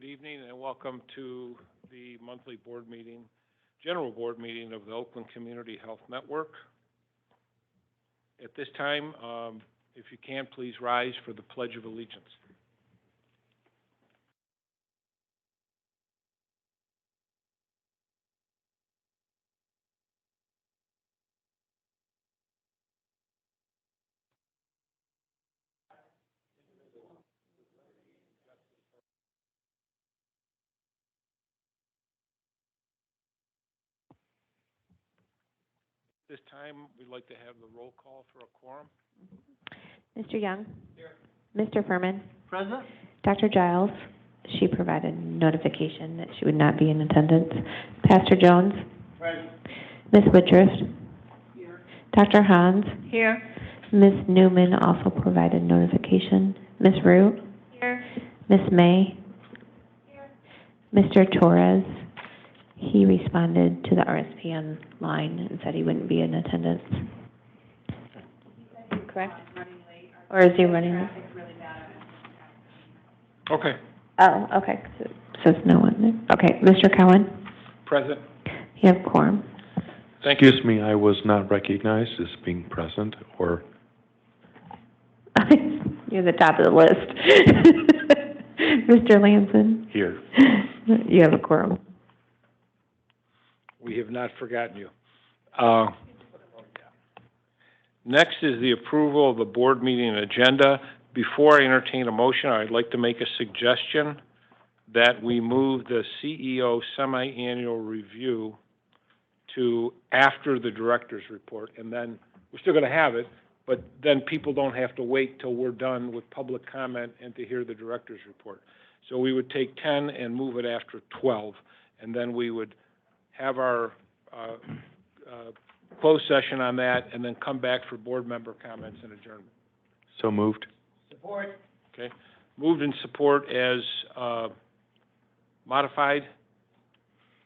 Good evening and welcome to the monthly board meeting, general board meeting of the Oakland Community Health Network. At this time, if you can, please rise for the Pledge of Allegiance. This time, we'd like to have the roll call for a quorum. Mr. Young? Here. Mr. Furman? Present. Dr. Giles? She provided notification that she would not be in attendance. Pastor Jones? Present. Ms. Woodruff? Here. Dr. Hans? Here. Ms. Newman also provided notification. Ms. Root? Here. Ms. May? Here. Mr. Torres? He responded to the RSPN line and said he wouldn't be in attendance. Correct? Or is he running late? Okay. Oh, okay. So says no one there. Okay, Mr. Cowan? Present. You have quorum. Thank you. Excuse me, I was not recognized as being present or... You're the top of the list. Mr. Lanson? Here. You have a quorum. We have not forgotten you. Next is the approval of the board meeting agenda. Before I entertain a motion, I'd like to make a suggestion that we move the CEO semi-annual review to after the director's report, and then we're still going to have it, but then people don't have to wait till we're done with public comment and to hear the director's report. So we would take 10 and move it after 12, and then we would have our closed session on that, and then come back for board member comments and adjournment. So moved. Support. Okay. Moved in support as modified.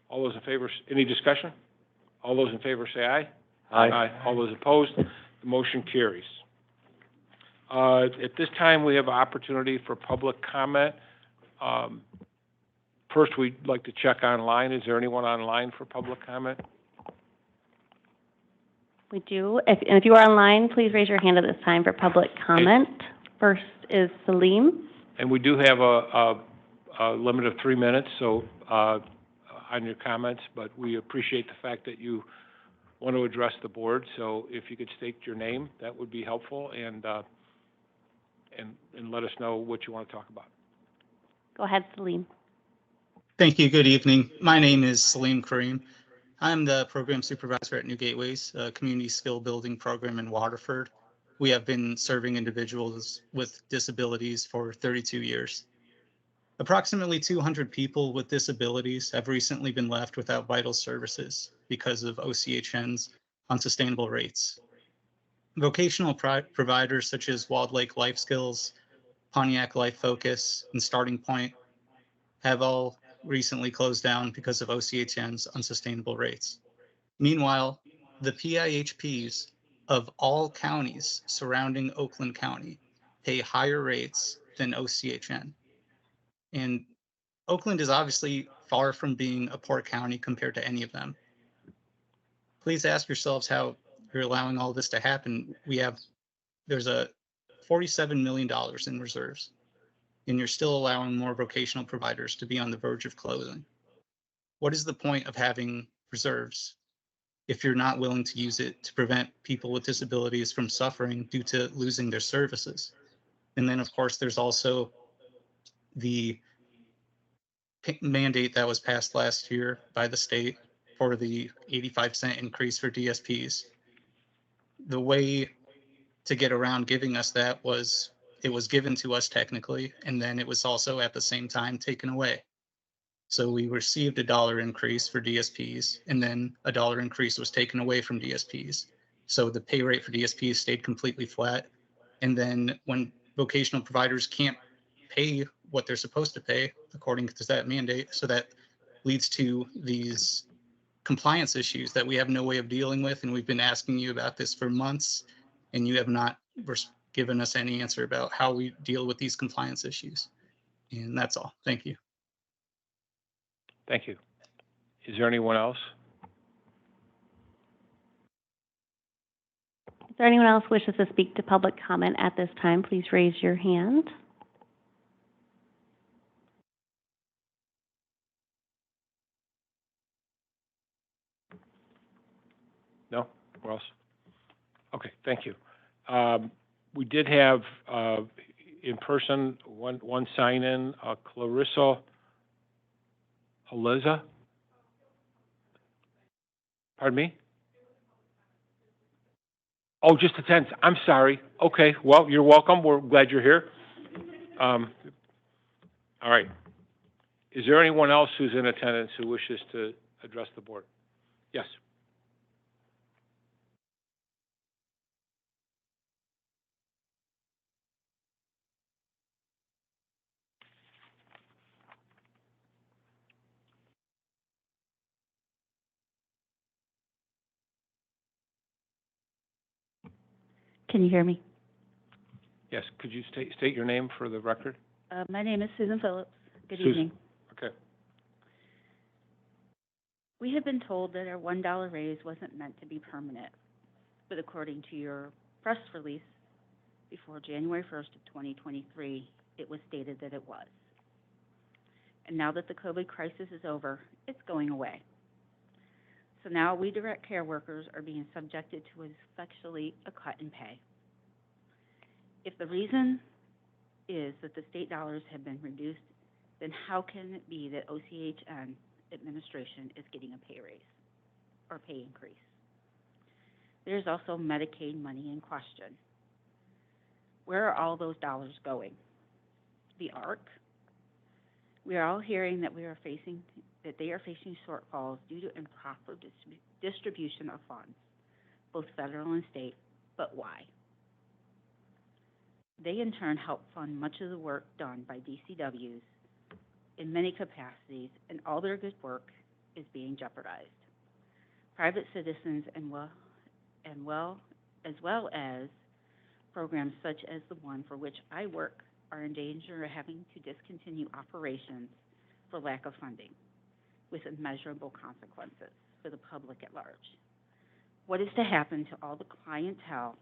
All those in favor, any discussion? All those in favor say aye. Aye. All those opposed, the motion carries. At this time, we have an opportunity for public comment. First, we'd like to check online. Is there anyone online for public comment? We do. If you are online, please raise your hand at this time for public comment. First is Salim. And we do have a limit of 3 minutes, so on your comments, but we appreciate the fact that you want to address the board. So if you could state your name, that would be helpful, and let us know what you want to talk about. Go ahead, Salim. Thank you. Good evening. My name is Salim Kareem. I'm the program supervisor at New Gateways, a community skill building program in Waterford. We have been serving individuals with disabilities for 32 years. Approximately 200 people with disabilities have recently been left without vital services because of OCHN's unsustainable rates. Vocational providers such as Walled Lake Life Skills, Pontiac Life Focus, and Starting Point have all recently closed down because of OCHN's unsustainable rates. Meanwhile, the PIHPs of all counties surrounding Oakland County pay higher rates than OCHN. And Oakland is obviously far from being a poor county compared to any of them. Please ask yourselves how you're allowing all this to happen. There's a $47 million in reserves, and you're still allowing more vocational providers to be on the verge of closing. What is the point of having reserves if you're not willing to use it to prevent people with disabilities from suffering due to losing their services? And then, of course, there's also the mandate that was passed last year by the state for the 85-cent increase for DSPs. The way to get around giving us that was it was given to us technically, and then it was also at the same time taken away. So we received a $1 increase for DSPs, and then a $1 increase was taken away from DSPs. So the pay rate for DSPs stayed completely flat. And then when vocational providers can't pay what they're supposed to pay according to that mandate, so that leads to these compliance issues that we have no way of dealing with. And we've been asking you about this for months, and you have not given us any answer about how we deal with these compliance issues. And that's all. Thank you. Thank you. Is there anyone else? If there anyone else wishes to speak to public comment at this time, please raise your hand. No? Who else? Okay, thank you. We did have, in person, one sign-in, Clarissa Haliza. Pardon me? Oh, just attend. I'm sorry. Okay, well, you're welcome. We're glad you're here. All right. Is there anyone else who's in attendance who wishes to address the board? Yes. Can you hear me? Yes. Could you state your name for the record? My name is Susan Phillips. Good Susan. evening. Okay. We have been told that our $1 raise wasn't meant to be permanent, but according to your press release before January 1st of 2023, it was stated that it was. And now that the COVID crisis is over, it's going away. So now we direct care workers are being subjected to effectually a cut in pay. If the reason is that the state dollars have been reduced, then how can it be that OCHN administration is getting a pay raise or pay increase? There's also Medicaid money in question. Where are all those dollars going? The ARC? We are all hearing that they are facing shortfalls due to improper distribution of funds, both federal and state, but why? They in turn help fund much of the work done by DCWs in many capacities, and all their good work is being jeopardized. Private citizens as well as programs such as the one for which I work are in danger of having to discontinue operations for lack of funding, with immeasurable consequences for the public at large. What is to happen to all the clientele,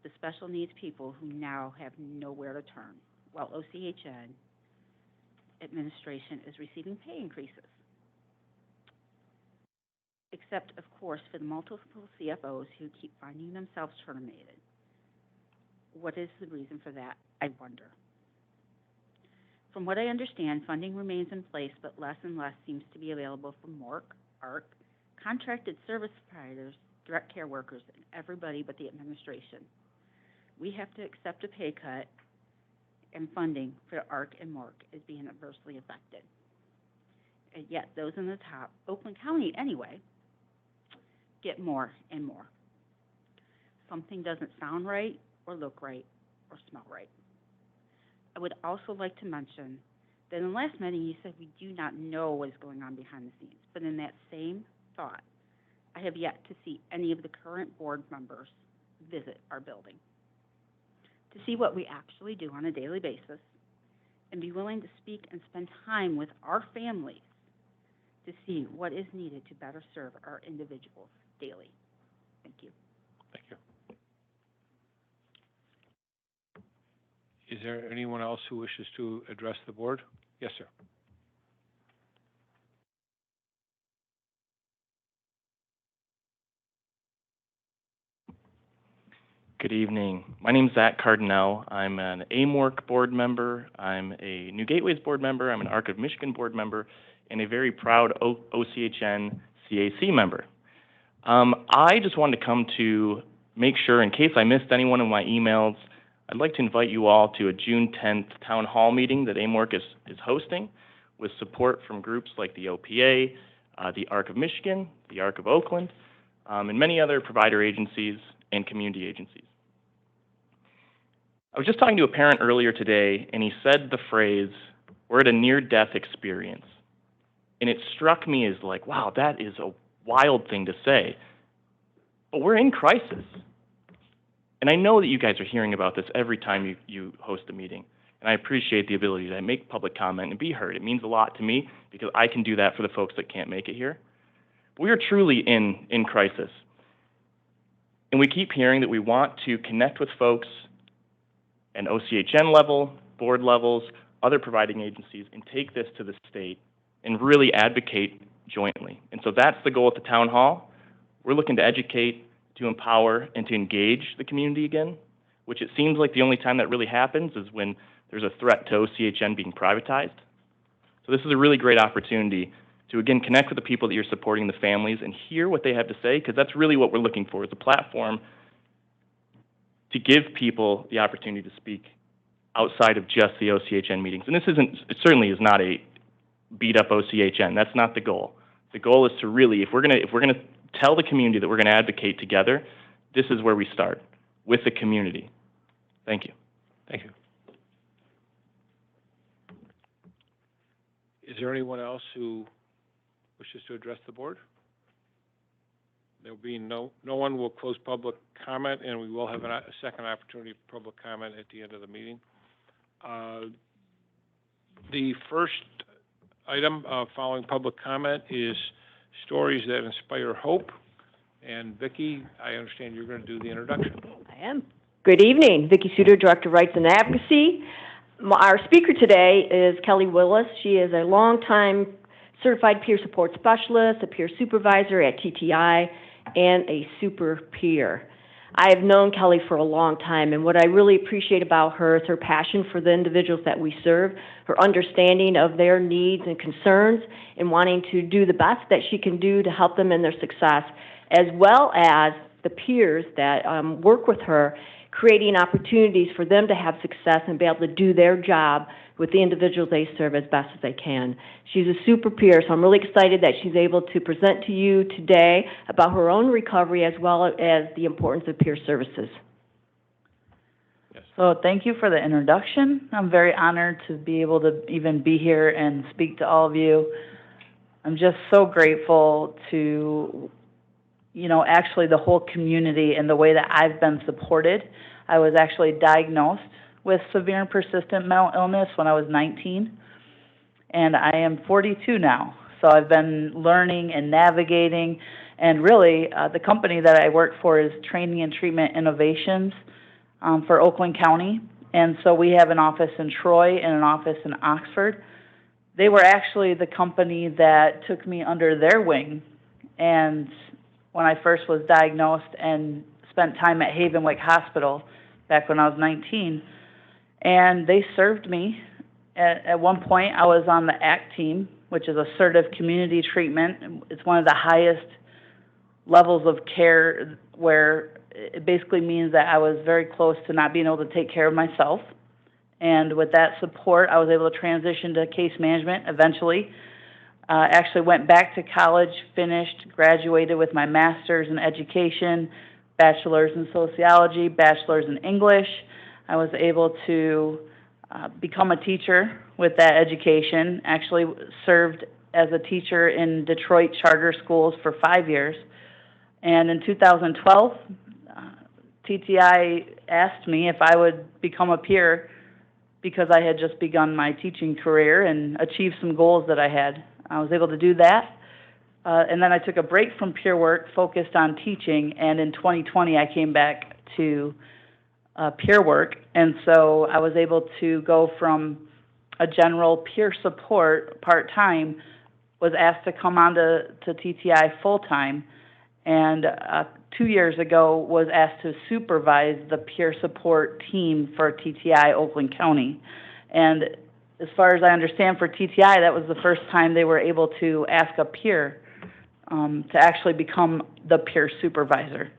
the special needs people who now have nowhere to turn, while OCHN administration is receiving pay increases? Except, of course, for the multiple CFOs who keep finding themselves terminated. What is the reason for that, I wonder? From what I understand, funding remains in place, but less and less seems to be available from ARC, contracted service providers, direct care workers, and everybody but the administration. We have to accept a pay cut, and funding for ARC and MORC is being adversely affected. And yet those in the top, Oakland County anyway, get more and more. Something doesn't sound right or look right or smell right. I would also like to mention that in the last meeting you said we do not know what is going on behind the scenes, but in that same thought, I have yet to see any of the current board members visit our building to see what we actually do on a daily basis and be willing to speak and spend time with our families to see what is needed to better serve our individuals daily. Thank you. Thank you. Is there anyone else who wishes to address the board? Yes, sir. Good evening. My name is Zach Cardinell. I'm an AMORC board member. I'm a New Gateways board member. I'm an ARC of Michigan board member, and a very proud OCHN CAC member. I just wanted to come to make sure, in case I missed anyone in my emails, I'd like to invite you all to a June 10th town hall meeting that AMORC is hosting, with support from groups like the OPA, the ARC of Michigan, the ARC of Oakland, and many other provider agencies and community agencies. I was just talking to a parent earlier today, and he said the phrase, "We're at a near-death experience." And it struck me as like, wow, that is a wild thing to say. But we're in crisis. And I know that you guys are hearing about this every time you host a meeting. And I appreciate the ability to make public comment and be heard. It means a lot to me because I can do that for the folks that can't make it here. We are truly in crisis. And we keep hearing that we want to connect with folks at OCHN level, board levels, other providing agencies, and take this to the state and really advocate jointly. And so that's the goal at the town hall. We're looking to educate, to empower, and to engage the community again, which it seems like the only time that really happens is when there's a threat to OCHN being privatized. So this is a really great opportunity to, again, connect with the people that you're supporting, the families, and hear what they have to say, because that's really what we're looking for, is a platform to give people the opportunity to speak outside of just the OCHN meetings. And this it certainly is not a beat up OCHN. That's not the goal. The goal is to really, if we're gonna tell the community that we're gonna advocate together, this is where we start, with the community. Thank you. Thank you. Is there anyone else who wishes to address the board? There will be no one will close public comment, and we will have a second opportunity for public comment at the end of the meeting. The first item following public comment is Stories That Inspire Hope. And Vicki, I understand you're going to do the introduction. I am. Good evening. Vicki Suter, Director of Rights and Advocacy. Our speaker today is Kelly Willis. She is a longtime certified peer support specialist, a peer supervisor at TTI, and a super peer. I have known Kelly for a long time, and what I really appreciate about her is her passion for the individuals that we serve, her understanding of their needs and concerns, and wanting to do the best that she can do to help them in their success, as well as the peers that work with her, creating opportunities for them to have success and be able to do their job with the individuals they serve as best as they can. She's a super peer, so I'm really excited that she's able to present to you today about her own recovery as well as the importance of peer services. Yes. So thank you for the introduction. I'm very honored to be able to even be here and speak to all of you. I'm just so grateful to, actually the whole community and the way that I've been supported. I was actually diagnosed with severe and persistent mental illness when I was 19, and I am 42 now. So I've been learning and navigating, and really the company that I work for is Training and Treatment Innovations for Oakland County, and so we have an office in Troy and an office in Oxford. They were actually the company that took me under their wing, and when I first was diagnosed and spent time at Havenwick Hospital back when I was 19, and they served me. At one point, I was on the ACT team, which is Assertive Community Treatment. It's one of the highest levels of care where it basically means that I was very close to not being able to take care of myself. And with that support, I was able to transition to case management eventually. Actually went back to college, finished, graduated with my master's in education, bachelor's in sociology, bachelor's in English. I was able to become a teacher with that education. Actually served as a teacher in Detroit charter schools for 5 years. And in 2012, TTI asked me if I would become a peer because I had just begun my teaching career and achieved some goals that I had. I was able to do that. And then I took a break from peer work, focused on teaching, and in 2020 I came back to peer work, and so I was able to go from a general peer support part-time, was asked to come on to TTI full-time, and 2 years ago was asked to supervise the peer support team for TTI Oakland County. And as far as I understand for TTI, that was the first time they were able to ask a peer to actually become the peer supervisor.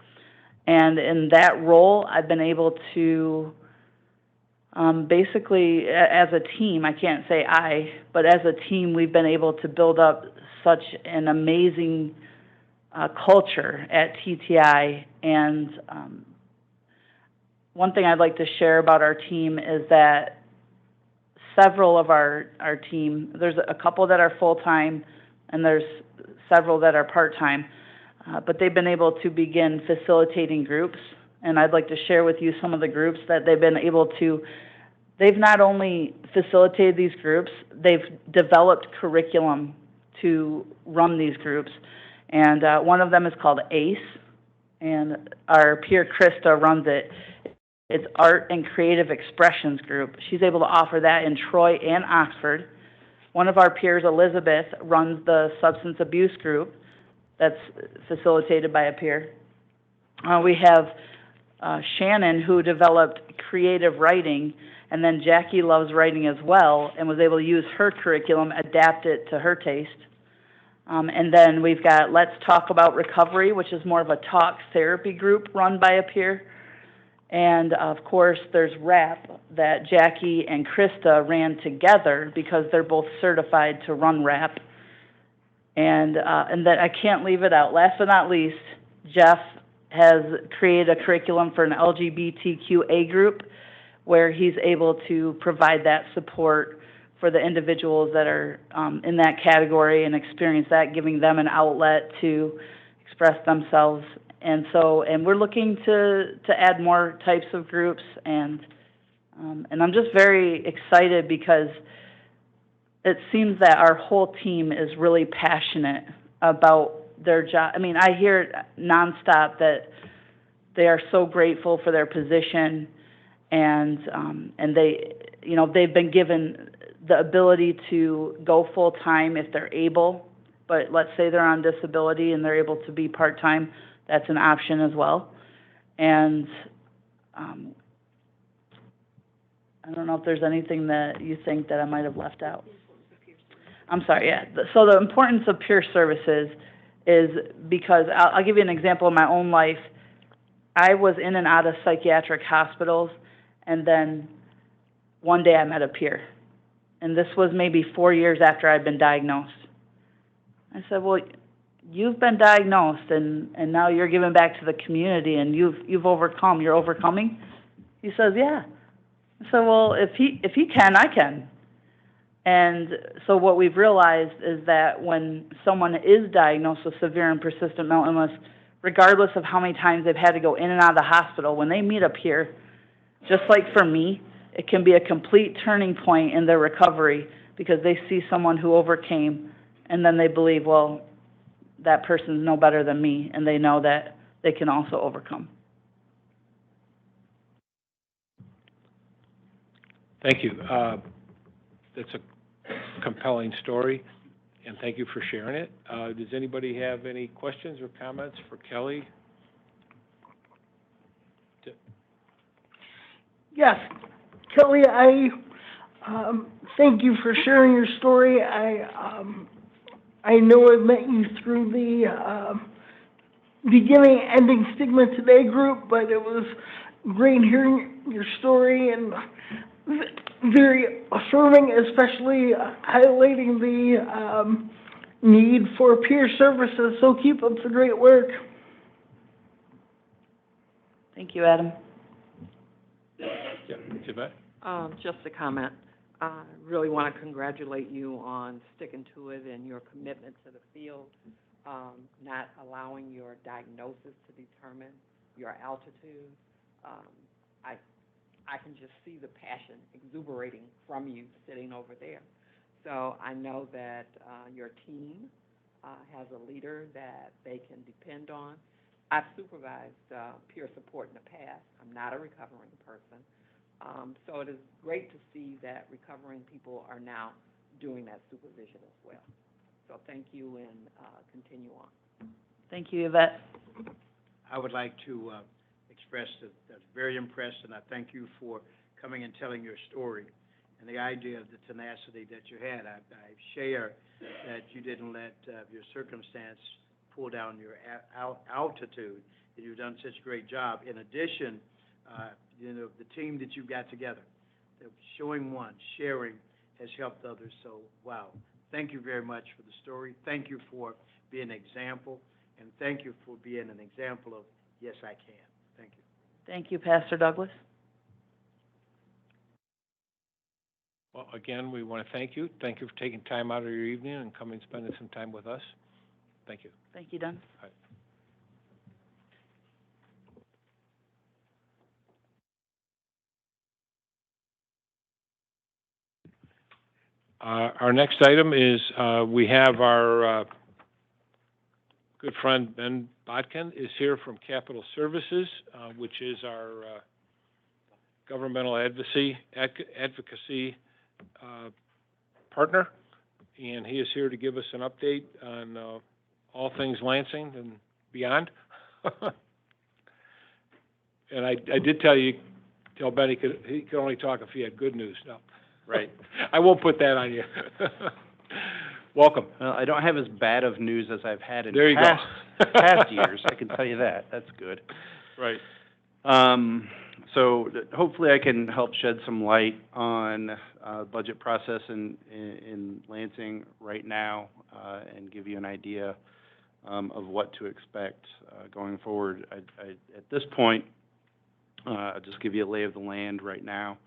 And in that role, I've been able to basically, as a team, I can't say I, but as a team, we've been able to build up such an amazing culture at TTI. And one thing I'd like to share about our team is that several of our team, there's a couple that are full-time and there's several that are part-time, but they've been able to begin facilitating groups, and I'd like to share with you some of the groups that they've been able to they've not only facilitated these groups, they've developed curriculum to run these groups. And one of them is called ACE, and our peer Krista runs it. It's Art and Creative Expressions Group. She's able to offer that in Troy and Oxford. One of our peers, Elizabeth, runs the Substance Abuse Group that's facilitated by a peer. We have Shannon, who developed creative writing, and then Jackie loves writing as well and was able to use her curriculum, adapt it to her taste. And then we've got Let's Talk About Recovery, which is more of a talk therapy group run by a peer. And of course, there's RAP that Jackie and Krista ran together because they're both certified to run RAP. And then I can't leave it out. Last but not least, Jeff has created a curriculum for an LGBTQA group where he's able to provide that support for the individuals that are in that category and experience that, giving them an outlet to express themselves. And we're looking to add more types of groups, and I'm just very excited because it seems that our whole team is really passionate about their job. I mean, I hear it nonstop that they are so grateful for their position, and they, you know, they've been given the ability to go full time if they're able. But let's say they're on disability and they're able to be part time. That's an option as well. And I don't know if there's anything that you think that I might have left out. I'm sorry, yeah. So the importance of peer services is because, I'll give you an example of my own life. I was in and out of psychiatric hospitals, and then one day I met a peer. And this was maybe 4 years after I'd been diagnosed. I said, well, you've been diagnosed, and now you're giving back to the community, and you've overcome. You're overcoming? He says, yeah. I said, well, if he can, I can. And so what we've realized is that when someone is diagnosed with severe and persistent mental illness, regardless of how many times they've had to go in and out of the hospital, when they meet a peer, just like for me, it can be a complete turning point in their recovery because they see someone who overcame, and then they believe, well, that person's no better than me, and they know that they can also overcome. Thank you. That's a compelling story, and thank you for sharing it. Does anybody have any questions or comments for Kelly? Yes, Kelly, I thank you for sharing your story. I know I met you through the beginning ending stigma today group, but it was great hearing your story and very affirming, especially highlighting the need for peer services. So keep up the great work. Thank you, Adam. Yeah, Yvette? Just a comment. I really want to congratulate you on sticking to it and your commitment to the field, not allowing your diagnosis to determine your altitude. I can just see the passion exuberating from you sitting over there. So I know that your team has a leader that they can depend on. I've supervised peer support in the past. I'm not a recovering person. So it is great to see that recovering people are now doing that supervision as well. So thank you, and continue on. Thank you, Yvette. I would like to express that I'm very impressed, and I thank you for coming and telling your story and the idea of the tenacity that you had. I share that you didn't let your circumstance pull down your altitude, that you've done such a great job. In addition, you know, the team that you got together, showing one, sharing, has helped others. So, wow. Thank you very much for the story. Thank you for being an example, and thank you for being an example of, yes, I can. Thank you. Thank you, Pastor Douglas. Well, again, we want to thank you. Thank you for taking time out of your evening and coming and spending some time with us. Thank you. Thank you, Don. All right. Our next item is, we have our, good friend Ben Bodkin is here from Capital Services, which is our, governmental advocacy, partner. And he is here to give us an update on, all things Lansing and beyond. And I did tell Ben he could only talk if he had good news. No. Right. I won't put that on you. Welcome. Well, I don't have as bad of news as I've had in There you go. past years, I can tell you that. That's good. Right. So hopefully I can help shed some light on budget process in Lansing right now, and give you an idea of what to expect going forward. At this point, I'll just give you a lay of the land right now.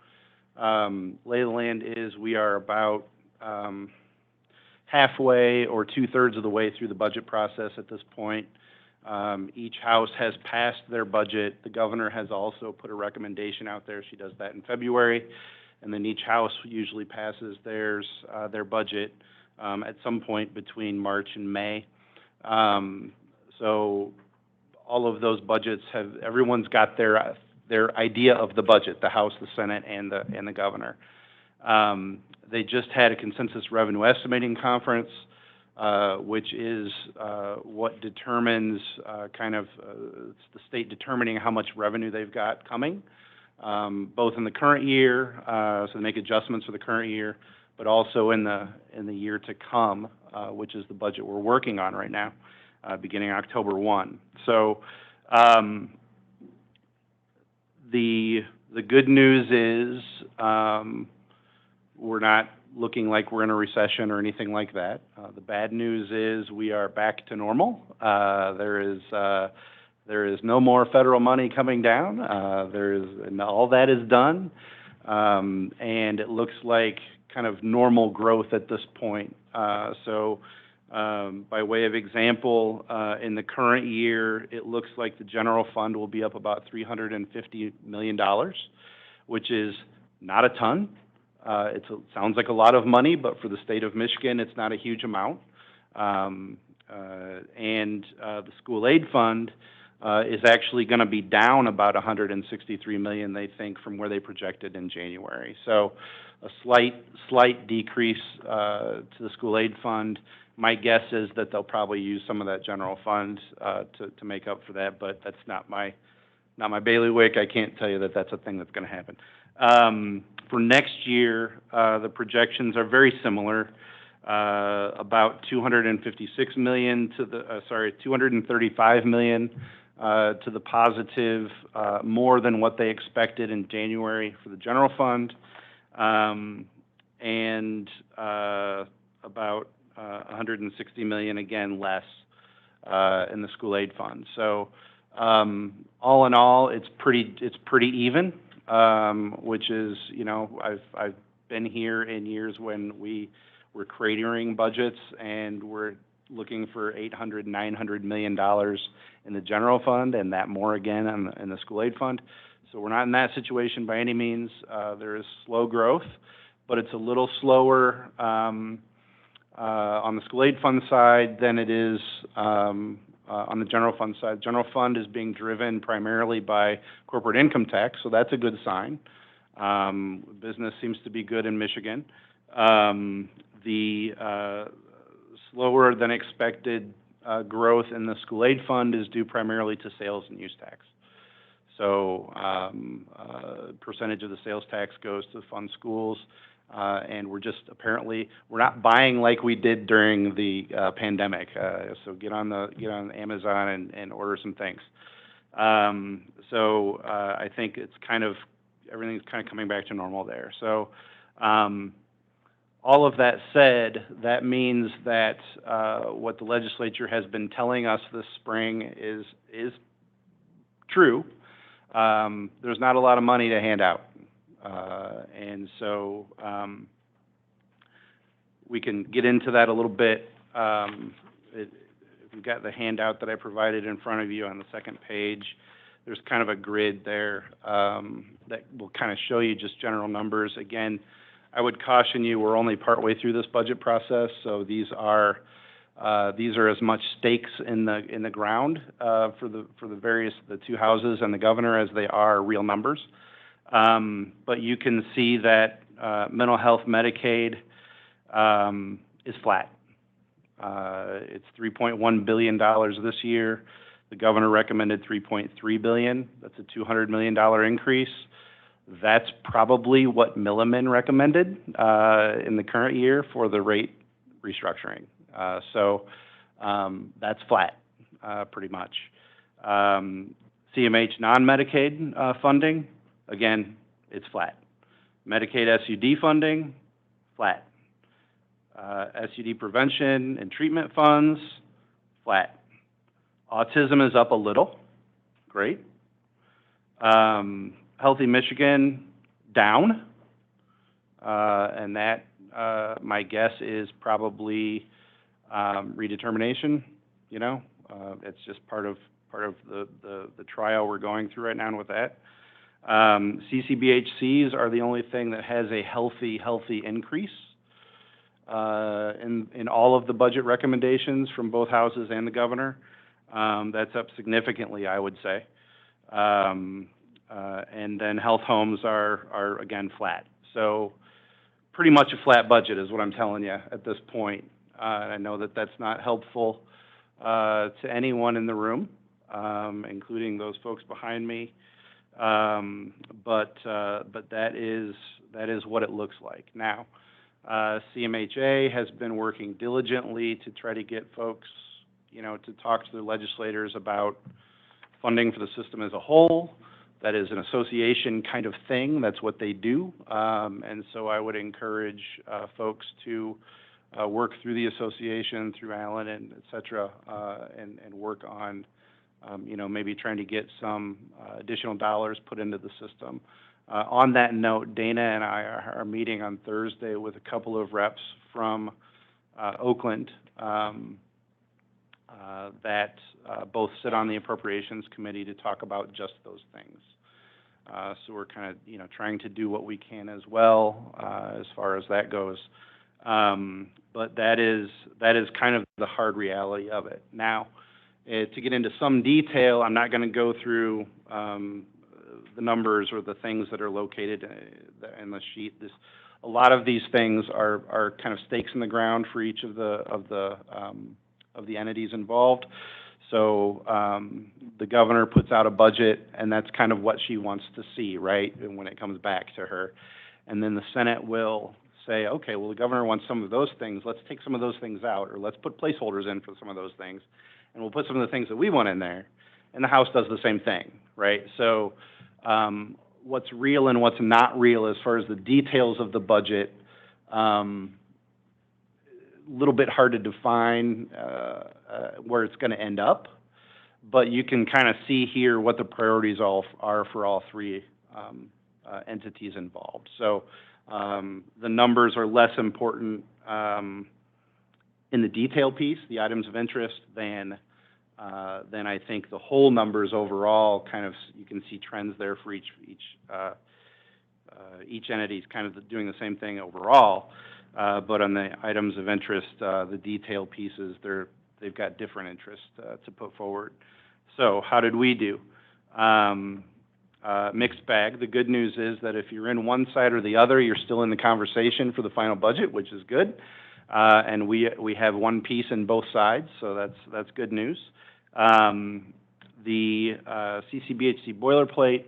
Lay of the land is we are about halfway or 2/3 of the way through the budget process at this point. Each house has passed their budget. The governor has also put a recommendation out there. She does that in February. And then each house usually passes their budget at some point between March and May. So all of those budgets everyone's got their idea of the budget, the House, the Senate, and the governor. They just had a consensus revenue estimating conference, which is what determines it's the state determining how much revenue they've got coming, both in the current year, so they make adjustments for the current year, but also in the year to come, which is the budget we're working on right now, beginning October 1. So the good news is we're not looking like we're in a recession or anything like that. The bad news is we are back to normal. There is no more federal money coming down. And all that is done, and it looks like kind of normal growth at this point. So by way of example, in the current year, it looks like the general fund will be up about $350 million, which is not a ton. It sounds like a lot of money, but for the state of Michigan, it's not a huge amount. And the school aid fund is actually going to be down about $163 million, they think, from where they projected in January. So a slight decrease to the school aid fund. My guess is that they'll probably use some of that general fund to make up for that, but that's not my bailiwick. I can't tell you that that's a thing that's going to happen. For next year, the projections are very similar. About $235 million to the positive, more than what they expected in January for the general fund, and about $160 million, again, less in the school aid fund. So all in all, it's pretty even. Which is, I've been here in years when we were cratering budgets and we're looking for $800, $900 million in the general fund, and that more again in the school aid fund. So we're not in that situation by any means. There is slow growth, but it's a little slower on the school aid fund side than it is on the general fund side. General fund is being driven primarily by corporate income tax, so that's a good sign. Business seems to be good in Michigan. The slower than expected growth in the school aid fund is due primarily to sales and use tax. So percentage of the sales tax goes to fund schools. And we're not buying like we did during the pandemic. So get on Amazon and order some things. So I think everything's kind of coming back to normal there. So all of that said, that means that what the legislature has been telling us this spring is true. There's not a lot of money to hand out. And so we can get into that a little bit. We've got the handout that I provided in front of you on the second page. There's kind of a grid there that will kind of show you just general numbers. Again, I would caution you, we're only partway through this budget process, so these are as much stakes in the ground for the two houses and the governor as they are real numbers. But you can see that mental health Medicaid is flat. It's $3.1 billion this year. The governor recommended $3.3 billion. That's a $200 million increase. That's probably what Milliman recommended in the current year for the rate restructuring. So that's flat, pretty much. CMH non-Medicaid funding, again, it's flat. Medicaid SUD funding, flat. SUD prevention and treatment funds, flat. Autism is up a little, great. Healthy Michigan, down. And that, my guess is probably redetermination, you know. It's just part of the trial we're going through right now with that. CCBHCs are the only thing that has a healthy increase in all of the budget recommendations from both houses and the governor. That's up significantly, I would say. And then health homes are again flat. So pretty much a flat budget is what I'm telling you at this point. I know that that's not helpful to anyone in the room, including those folks behind me. But that is what it looks like. Now, CMHA has been working diligently to try to get folks, you know, to talk to their legislators about funding for the system as a whole. That is an association kind of thing. That's what they do. And so I would encourage folks to work through the association, through Allen and et cetera, and work on, you know, maybe trying to get some additional dollars put into the system. On that note, Dana and I are meeting on Thursday with a couple of reps from Oakland that both sit on the Appropriations Committee to talk about just those things. So we're kind of, you know, trying to do what we can as well as far as that goes. But that is kind of the hard reality of it. Now, to get into some detail, I'm not going to go through the numbers or the things that are located in the sheet. A lot of these things are kind of stakes in the ground for each of the entities involved. So the governor puts out a budget, and that's kind of what she wants to see, right? And when it comes back to her, and then the Senate will say, okay, well, the governor wants some of those things. Let's take some of those things out, or let's put placeholders in for some of those things, and we'll put some of the things that we want in there. And the House does the same thing, right? So what's real and what's not real as far as the details of the budget, a little bit hard to define where it's going to end up, but you can kind of see here what the priorities are for all three entities involved. So the numbers are less important in the detail piece, the items of interest, than I think the whole numbers overall. Kind of, you can see trends there for each entity is kind of doing the same thing overall. But on the items of interest, the detail pieces, they've got different interests to put forward. So how did we do? Mixed bag. The good news is that if you're in one side or the other, you're still in the conversation for the final budget, which is good. And we have one piece in both sides, so that's good news. The CCBHC boilerplate,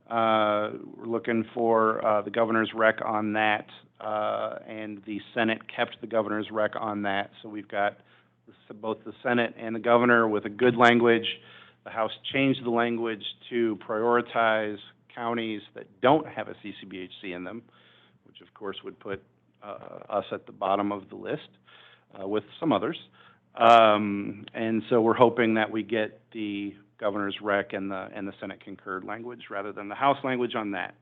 we're looking for the governor's rec on that, and the Senate kept the governor's rec on that. So we've got both the Senate and the governor with a good language. The House changed the language to prioritize counties that don't have a CCBHC in them, which of course would put us at the bottom of the list with some others. And so we're hoping that we get the governor's rec and the Senate concurred language rather than the House language on that.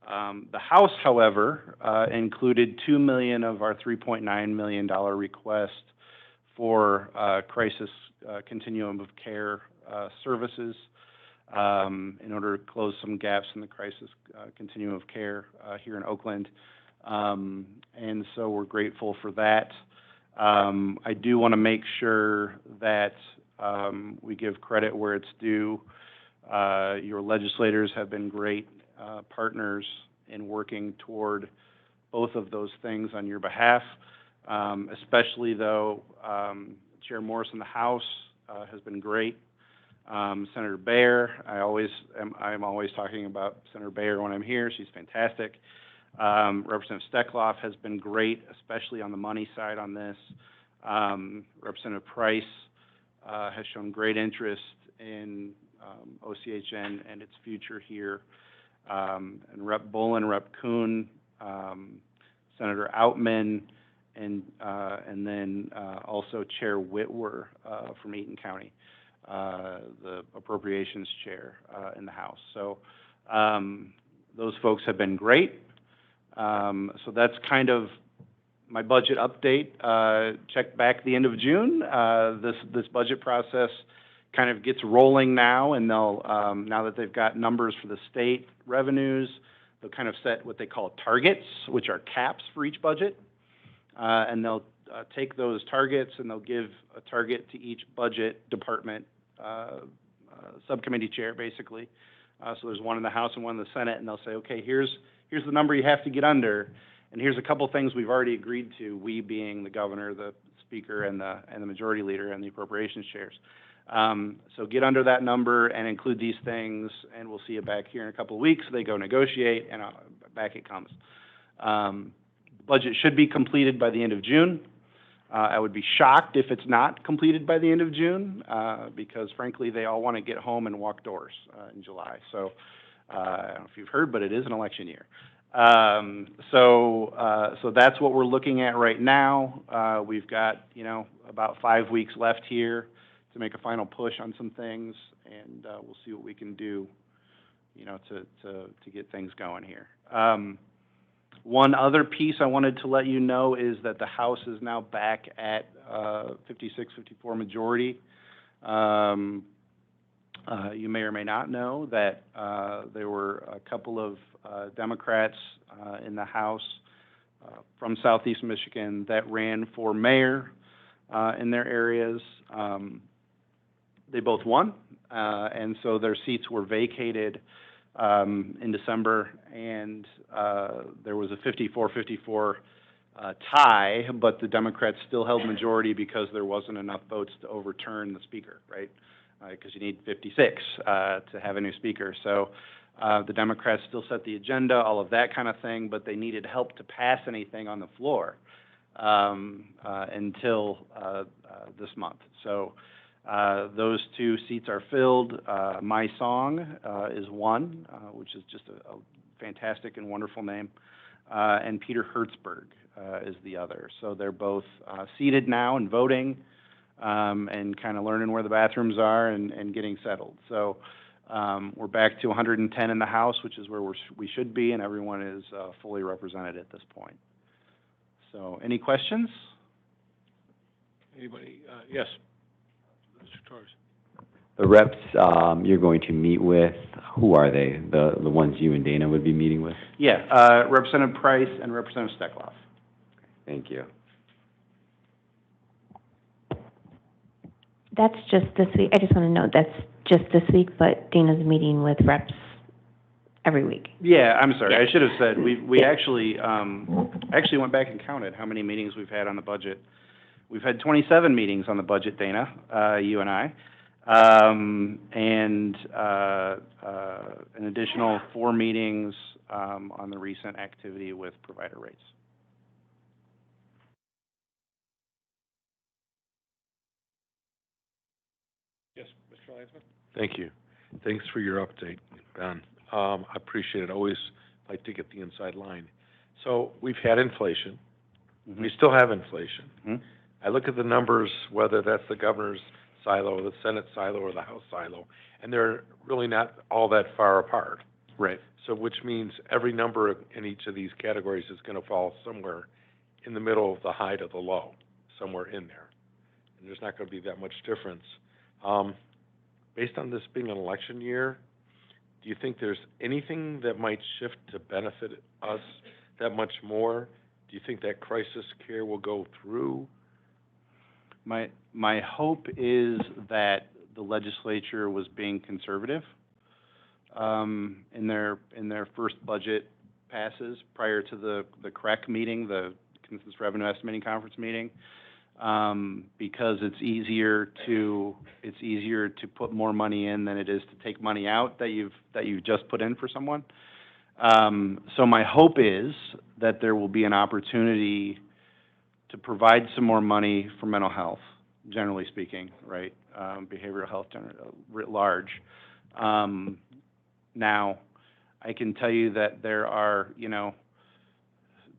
The House, however, included $2 million of our $3.9 million request for crisis continuum of care services in order to close some gaps in the crisis continuum of care here in Oakland. And so we're grateful for that. I do want to make sure that we give credit where it's due. Your legislators have been great partners in working toward both of those things on your behalf, especially though Chair Morris in the House has been great. Senator Baer, I'm always talking about Senator Baer when I'm here. She's fantastic. Representative Steckloff has been great, especially on the money side on this. Representative Price has shown great interest in OCHN and its future here. And Rep. Bolin, Rep. Kuhn, Senator Outman, and then also Chair Whitwer from Eaton County, the appropriations chair in the House. So those folks have been great. So that's kind of my budget update. Check back the end of June. This budget process kind of gets rolling now, and they'll now that they've got numbers for the state revenues, they'll kind of set what they call targets, which are caps for each budget, and they'll take those targets and they'll give a target to each budget department subcommittee chair, basically. So there's one in the House and one in the Senate, and they'll say, okay, here's the number you have to get under, and here's a couple things we've already agreed to, we being the governor, the speaker, and the majority leader, and the appropriations chairs. So get under that number and include these things, and we'll see you back here in a couple of weeks. They go negotiate, and back it comes. The budget should be completed by the end of June. I would be shocked if it's not completed by the end of June, because frankly, they all want to get home and walk doors in July. So I don't know if you've heard, but it is an election year. So that's what we're looking at right now. We've got, about 5 weeks left here to make a final push on some things, and we'll see what we can do, to get things going here. One other piece I wanted to let you know is that the House is now back at 56-54 majority. You may or may not know that there were a couple of Democrats in the House from Southeast Michigan that ran for mayor in their areas. They both won, and so their seats were vacated in December, and there was a 54-54 tie, but the Democrats still held majority because there wasn't enough votes to overturn the speaker, right? Because you need 56 to have a new speaker. So the Democrats still set the agenda, all of that kind of thing, but they needed help to pass anything on the floor until this month. So those two seats are filled. My Song is one, which is just a fantastic and wonderful name, and Peter Hertzberg is the other. So they're both seated now and voting, and kind of learning where the bathrooms are and getting settled. So we're back to 110 in the House, which is where we should be, and everyone is fully represented at this point. So any questions? Anybody? Yes. Mr. Torres. The reps you're going to meet with, who are they? The ones you and Dana would be meeting with? Yeah, Representative Price and Representative Steckloff. Thank you. That's just this week. I just want to note that's just this week, but Dana's meeting with reps every week. Yeah, I'm sorry. I should have said, we actually went back and counted how many meetings we've had on the budget. We've had 27 meetings on the budget, Dana, you and I, and an additional 4 meetings on the recent activity with provider rates. Yes, Mr. Lansman? Thank you. Thanks for your update, Ben. I appreciate it. Always like to get the inside line. So we've had inflation. Mm-hmm. We still have inflation. Mm-hmm. I look at the numbers, whether that's the governor's silo, the Senate silo, or the House silo, and they're really not all that far apart. Right. So which means every number in each of these categories is going to fall somewhere in the middle of the high to the low, somewhere in there. And there's not going to be that much difference. Based on this being an election year, do you think there's anything that might shift to benefit us that much more? Do you think that crisis care will go through? My hope is that the legislature was being conservative in their first budget passes prior to the CREC meeting, the Consensus Revenue Estimating Conference meeting, because it's easier to put more money in than it is to take money out that you've just put in for someone. So my hope is that there will be an opportunity to provide some more money for mental health, generally speaking, right? Behavioral health writ large. Now, I can tell you that there are,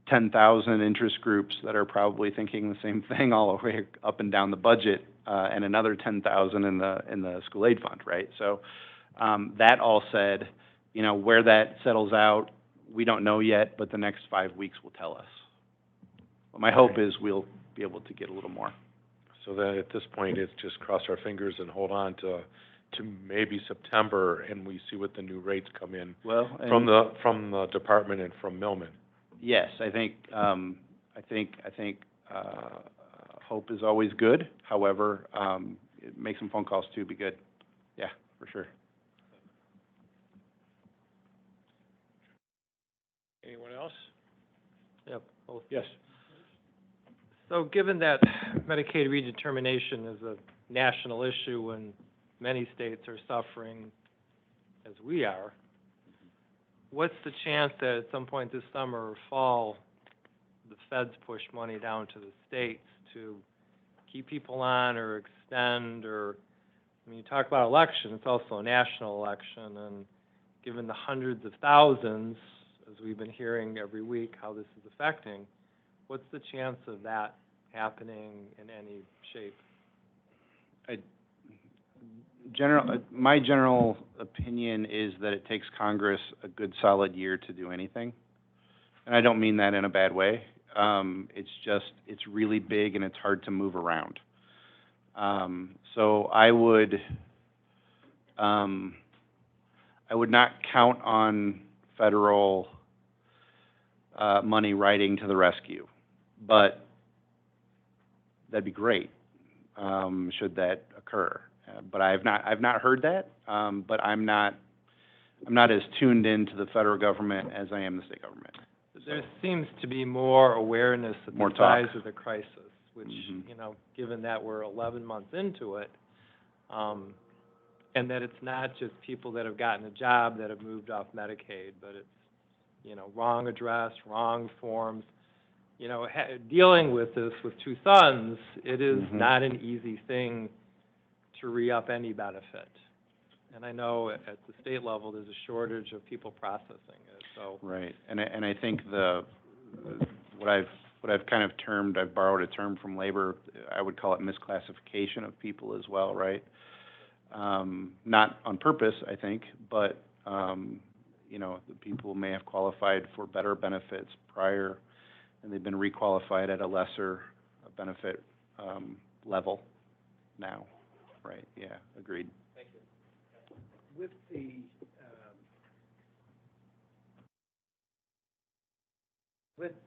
10,000 interest groups that are probably thinking the same thing all the way up and down the budget, and another 10,000 in the school aid fund, right? So, that all said, where that settles out, we don't know yet, but the next 5 weeks will tell us. But my hope is we'll be able to get a little more. So that at this point, it's just cross our fingers and hold on to maybe September, and we see what the new rates come in from the department and from Millman. Yes, I think hope is always good. However, make some phone calls too, be good. Yeah, for sure. Anyone else? Yep. Oh, Yes. so given that Medicaid redetermination is a national issue and many states are suffering as we are, what's the chance that at some point this summer or fall, the feds push money down to the states to keep people on or extend, or, I mean, you talk about election, it's also a national election, and given the hundreds of thousands, as we've been hearing every week, how this is affecting, what's the chance of that happening in any shape? My general opinion is that it takes Congress a good solid year to do anything. And I don't mean that in a bad way. It's really big and it's hard to move around. So I would not count on federal money riding to the rescue, but that'd be great, should that occur. But I've not heard that, but I'm not as tuned into the federal government as I am the state government. There seems to be more awareness of the size of the crisis, which, given that we're 11 months into it, and that it's not just people that have gotten a job that have moved off Medicaid, but it's, wrong address, wrong forms. Dealing with this with two sons, it is not an easy thing to re-up any benefit. And I know at the state level, there's a shortage of people processing it, so. Right, and I think what I've kind of termed, I've borrowed a term from labor, I would call it misclassification of people as well, right? Not on purpose, I think, but, the people may have qualified for better benefits prior, and they've been requalified at a lesser benefit level now. Right, yeah, agreed. Thank you. With the,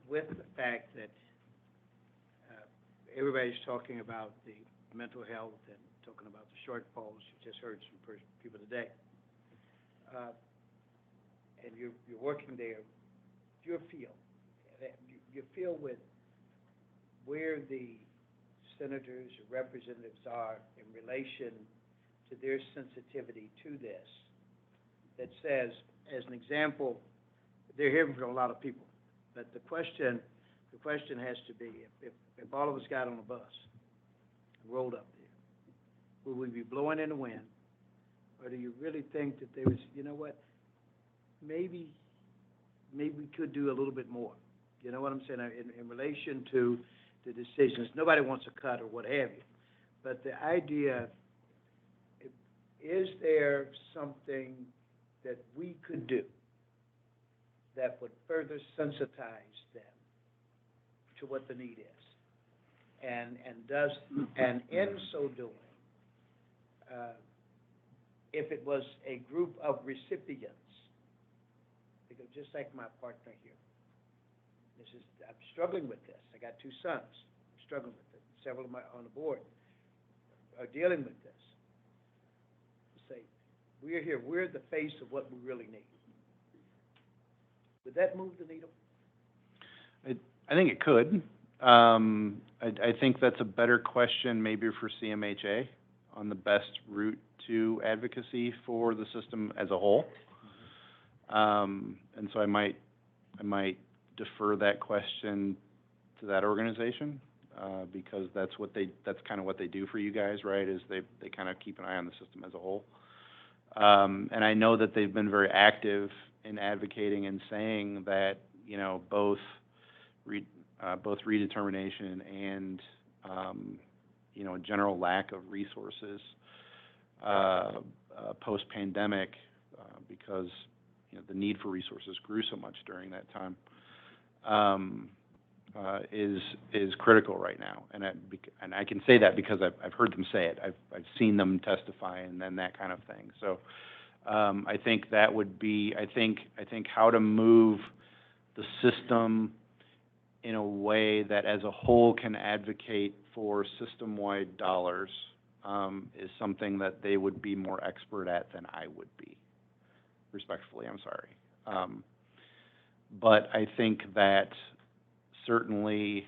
with the fact that everybody's talking about the mental health and talking about the shortfalls, you just heard some people today, and you're working there, your feel with where the senators or representatives are in relation to their sensitivity to this, that says, as an example, they're hearing from a lot of people, but the question has to be, if all of us got on a bus and rolled up there, would we be blowing in the wind, or do you really think that there was, maybe we could do a little bit more? You know what I'm saying? In relation to the decisions, nobody wants a cut or what have you, but the idea, is there something that we could do that would further sensitize them to what the need is? And in so doing, if it was a group of recipients, because just like my partner here, This is, I'm struggling with this. I got two sons. I'm struggling with it. Several of my, on the board are dealing with this. Say, we're here, we're the face of what we really need. Would that move the needle? I think it could. I think that's a better question maybe for CMHA on the best route to advocacy for the system as a whole. And so I might defer that question to that organization, because that's kind of what they do for you guys, right? Is they kind of keep an eye on the system as a whole. And I know that they've been very active in advocating and saying that, you know, both redetermination and, you know, general lack of resources post-pandemic, because, you know, the need for resources grew so much during that time, is critical right now. And I can say that because I've heard them say it. I've seen them testify and then that kind of thing. So I think that would be, I think how to move the system in a way that as a whole can advocate for system-wide dollars is something that they would be more expert at than I would be. Respectfully, I'm sorry. But I think that certainly,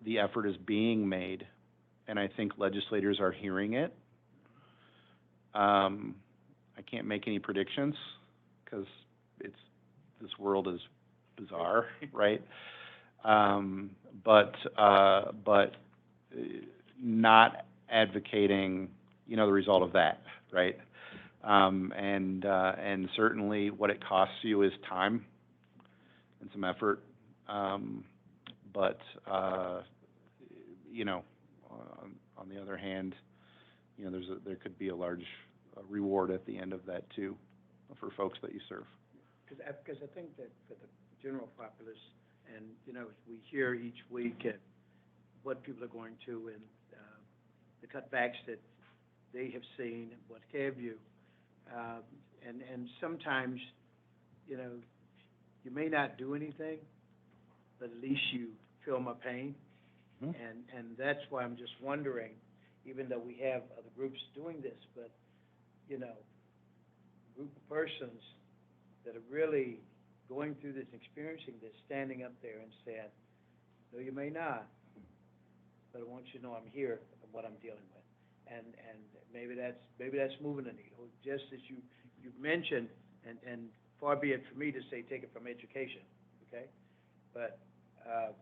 the effort is being made, and I think legislators are hearing it. I can't make any predictions because this world is bizarre, right? But not advocating, you know, the result of that, right? And certainly what it costs you is time and some effort. But you know, on the other hand, you know, there could be a large reward at the end of that too, for folks that you serve. Because I think that for the general populace, and, you know, we hear each week at what people are going to and the cutbacks that they have seen and what have you. And sometimes, you know, you may not do anything, but at least you feel my pain. Mm-hmm. And that's why I'm just wondering, even though we have other groups doing this, but, you know, a group of persons that are really going through this, experiencing this, standing up there and saying, no, you may not, but I want you to know I'm here and what I'm dealing with. And maybe that's moving the needle, just as you've mentioned, and far be it for me to say take it from education, okay? But to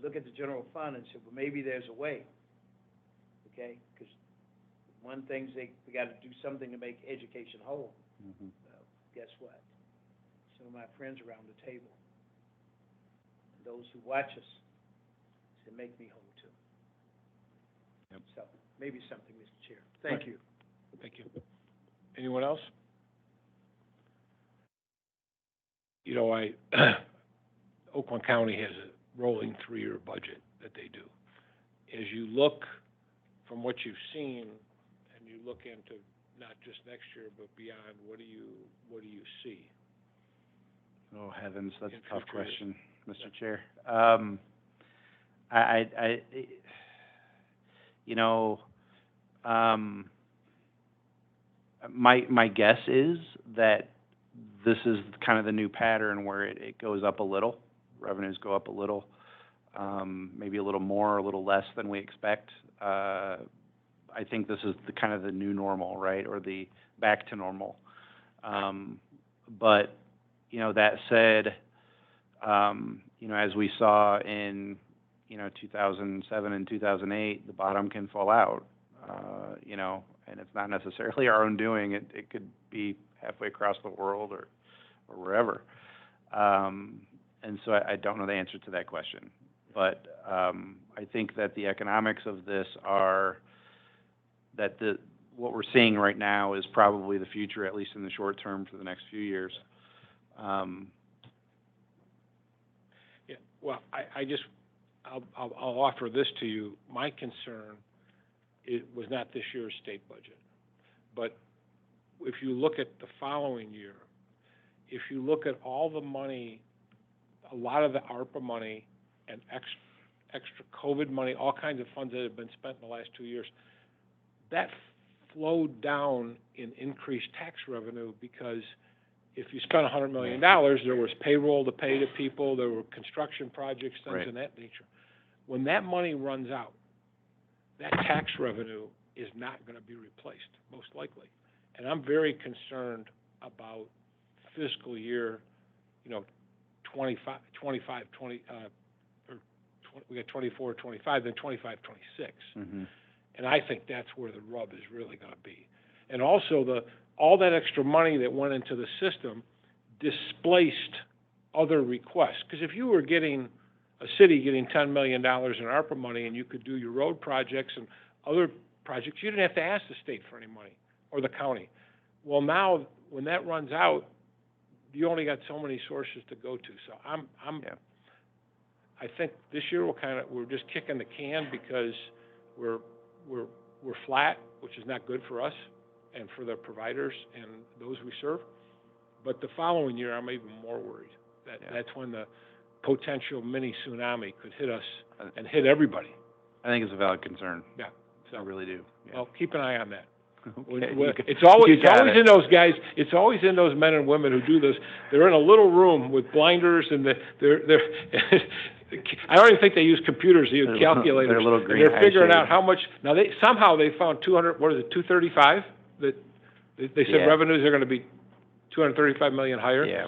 look at the general fund and say, well, maybe there's a way, okay? Because one thing we got to do something to make education whole. Mm-hmm. Guess what? Some of my friends around the table, and those who watch us, say, make me whole too. Yep. So maybe something, Mr. Chair. Thank you. Thank you. Anyone else? You know, Oakland County has a rolling 3-year budget that they do. As you look from what you've seen, and you look into not just next year but beyond, what do you see? Oh heavens, that's a tough question, Mr. Yeah. Chair. I you know, my guess is that this is kind of the new pattern where it goes up a little, revenues go up a little, maybe a little more, a little less than we expect. I think this is kind of the new normal, right, or the back to normal. But, you know, that said, you know, as we saw in, you know, 2007 and 2008, the bottom can fall out, you know, and it's not necessarily our own doing. It could be halfway across the world or wherever. And so I don't know the answer to that question. But I think that the economics of this are that what we're seeing right now is probably the future, at least in the short term, for the next few years. Yeah. Well, I'll offer this to you. My concern was not this year's state budget, but if you look at the following year, if you look at all the money, a lot of the ARPA money and extra COVID money, all kinds of funds that have been spent in the last 2 years, that flowed down in increased tax revenue, because if you spent $100 million, there was payroll to pay to people, there were construction projects, things of that nature. When that money runs out, that tax revenue is not going to be replaced, most likely. And I'm very concerned about fiscal year, we got 24, 25, then 25, 26. Mm-hmm. And I think that's where the rub is really going to be. And also, all that extra money that went into the system displaced other requests. Because if you were getting a city getting $10 million in ARPA money, and you could do your road projects and other projects, you didn't have to ask the state for any money, or the county. Well, now, when that runs out, you only got so many sources to go to. So I think this year we're just kicking the can, because we're flat, which is not good for us and for the providers and those we serve. But the following year, I'm even more worried that that's when the potential mini tsunami could hit us and hit everybody. I think it's a valid concern. Yeah. So, I really do. Yeah. Well, keep an eye on that. Okay. It's always in those guys. It's always in those men and women who do this. They're in a little room with blinders, and they're I don't even think they use computers. They use calculators. They're little green. They're figuring out how much. Now they found 200. What is it? 235. That they said revenues are going to be 235 million higher. Yeah.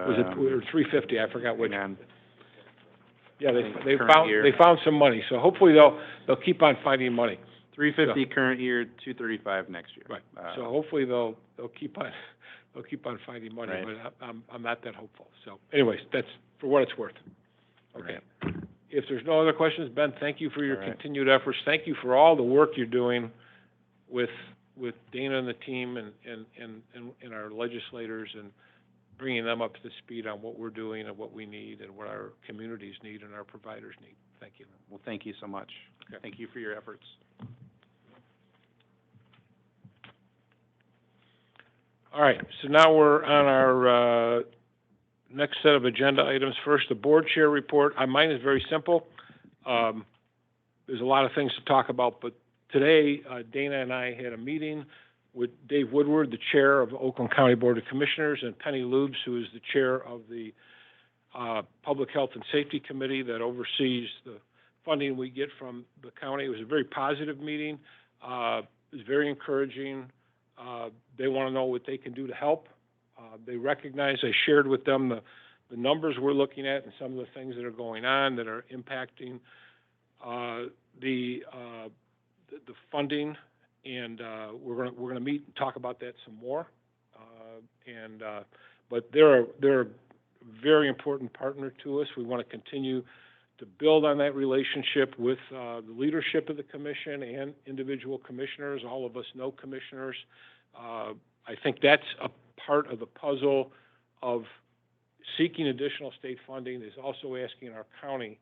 Was it or 350? I forgot which. Yeah, they current found some money. So hopefully they'll keep on finding money. 350 current year, 235 next year. Right. So hopefully they'll keep on finding money. Right. But I'm not that hopeful. So anyways, that's for what it's worth. Okay. Right. If there's no other questions, Ben, thank you for your continued efforts. Thank you for all the work you're doing with Dana and the team and our legislators, and bringing them up to speed on what we're doing and what we need and what our communities need and our providers need. Thank you. Well, thank you so much. Okay. Thank you for your efforts. All right, so now we're on our next set of agenda items. First, the board chair report. Mine is very simple. There's a lot of things to talk about, but today Dana and I had a meeting with Dave Woodward, the chair of Oakland County Board of Commissioners, and Penny Lubes, who is the chair of the Public Health and Safety Committee that oversees the funding we get from the county. It was a very positive meeting. It was very encouraging. They want to know what they can do to help. They recognize, I shared with them the numbers we're looking at and some of the things that are going on that are impacting the funding, and we're going to meet and talk about that some more. But they're a very important partner to us. We want to continue to build on that relationship with the leadership of the commission and individual commissioners. All of us know commissioners. I think that's a part of the puzzle of seeking additional state funding, is also asking our county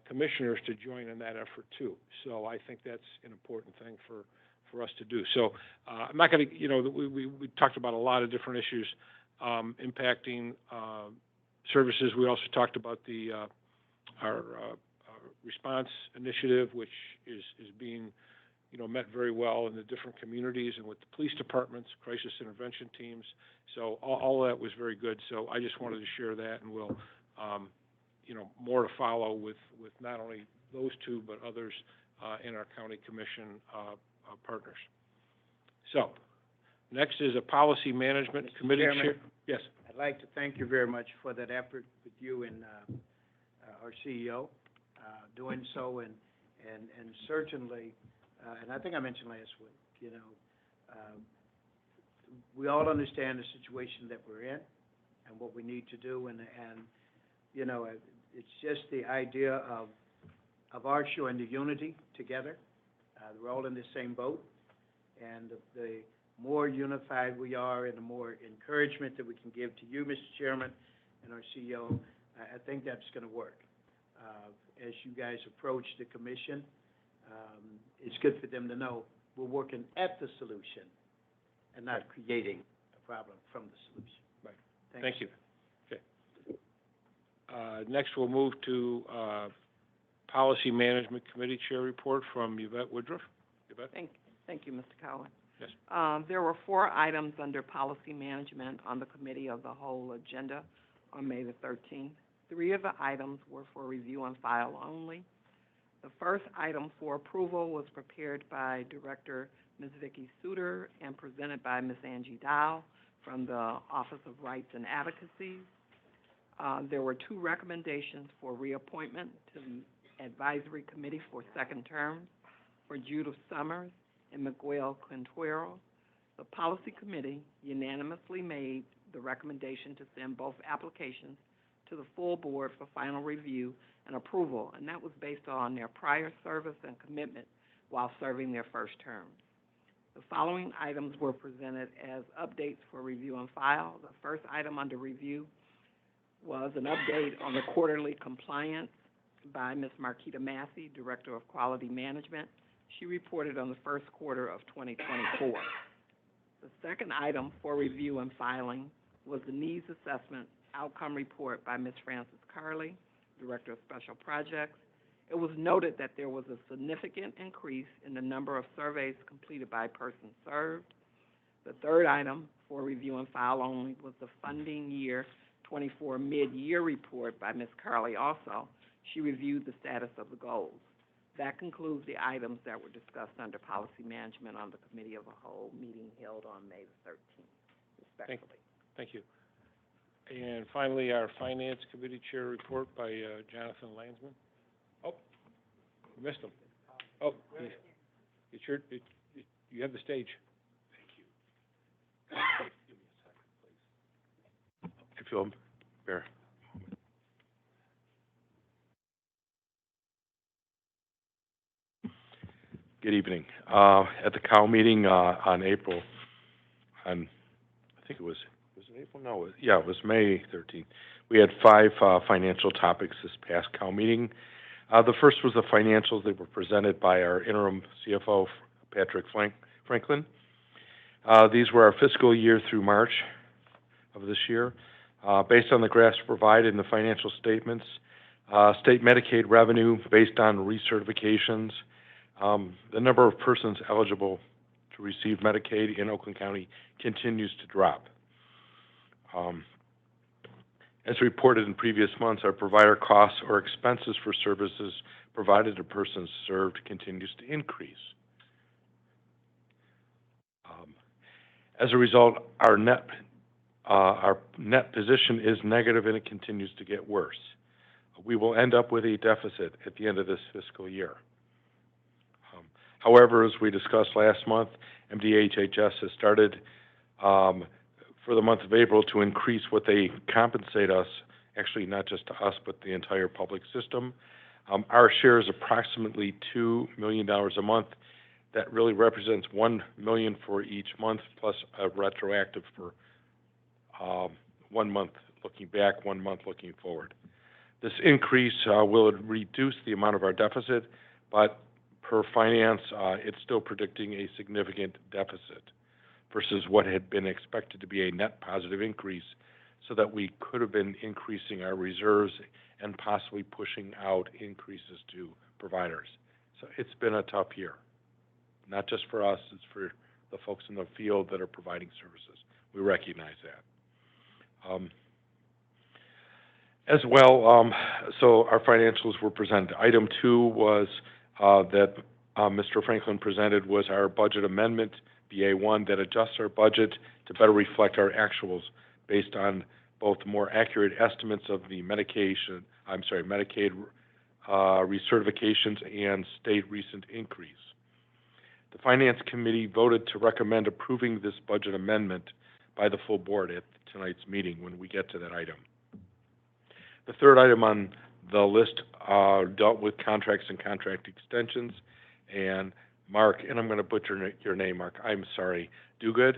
commissioners to join in that effort too. So I think that's an important thing for us to do. So I'm not going to, we talked about a lot of different issues impacting services. We also talked about our response initiative, which is being met very well in the different communities and with the police departments, crisis intervention teams. So all of that was very good. So I just wanted to share that, and we'll, more to follow with not only those two, but others in our county commission partners. So next is a policy management committee chair. Yes. I'd like to thank you very much for that effort with you and our CEO doing so, and certainly, and I think I mentioned last week, we all understand the situation that we're in and what we need to do, and it's just the idea of our showing the unity together. We're all in the same boat, and the more unified we are and the more encouragement that we can give to you, Mr. Chairman, and our CEO, I think that's going to work. As you guys approach the commission, it's good for them to know we're working at the solution and not creating a problem from the solution. Right. Thank you. Okay. Next, we'll move to, Policy Management Committee Chair Report from Yvette Woodruff. Yvette? Thank you, Mr. Cowan. Yes. There were 4 items under policy management on the committee of the whole agenda on May the 13th. 3 of the items were for review and file only. The first item for approval was prepared by Director Ms. Vicki Suter and presented by Ms. Angie Dow from the Office of Rights and Advocacy. There were 2 recommendations for reappointment to the Advisory Committee for second terms for Judith Summers and Miguel Quintuero. The Policy Committee unanimously made the recommendation to send both applications to the full board for final review and approval, and that was based on their prior service and commitment while serving their first terms. The following items were presented as updates for review and file. The first item under review was an update on the quarterly compliance by Ms. Marquita Massey, Director of Quality Management. She reported on the first quarter of 2024. The second item for review and filing was the needs assessment outcome report by Ms. Frances Carley, Director of Special Projects. It was noted that there was a significant increase in the number of surveys completed by persons served. The third item for review and file only was the funding year 24 mid-year report by Ms. Carley also. She reviewed the status of the goals. That concludes the items that were discussed under policy management on the committee of the whole meeting held on May the 13th, respectfully. Thank you. And finally, our Finance Committee Chair Report by Jonathan Landsman. Oh, you missed him. Oh, you have the stage. Thank you. Give me a second, please. If you'll bear. Good evening. At the COW meeting on April, I think it was it April? No, it was May 13th. We had 5 financial topics this past COW meeting. The first was the financials that were presented by our interim CFO, Patrick Franklin. These were our fiscal year through March of this year. Based on the graphs provided in the financial statements, state Medicaid revenue based on recertifications, the number of persons eligible to receive Medicaid in Oakland County continues to drop. As reported in previous months, our provider costs or expenses for services provided to persons served continues to increase. As a result, our net position is negative and it continues to get worse. We will end up with a deficit at the end of this fiscal year. However, as we discussed last month, MDHHS has started for the month of April to increase what they compensate us, actually not just to us, but the entire public system. Our share is approximately $2 million a month. That really represents $1 million for each month, plus a retroactive for 1 month looking back, 1 month looking forward. This increase will reduce the amount of our deficit, but per finance, it's still predicting a significant deficit versus what had been expected to be a net positive increase, so that we could have been increasing our reserves and possibly pushing out increases to providers. So it's been a tough year, not just for us, it's for the folks in the field that are providing services. We recognize that. As well, so our financials were presented. Item 2 was that Mr. Franklin presented was our budget amendment, BA1, that adjusts our budget to better reflect our actuals based on both more accurate estimates of the Medicaid recertifications and state recent increase. The Finance Committee voted to recommend approving this budget amendment by the full board at tonight's meeting when we get to that item. The third item on the list dealt with contracts and contract extensions. And Mark, and I'm going to butcher your name, Mark, I'm sorry, Duguid?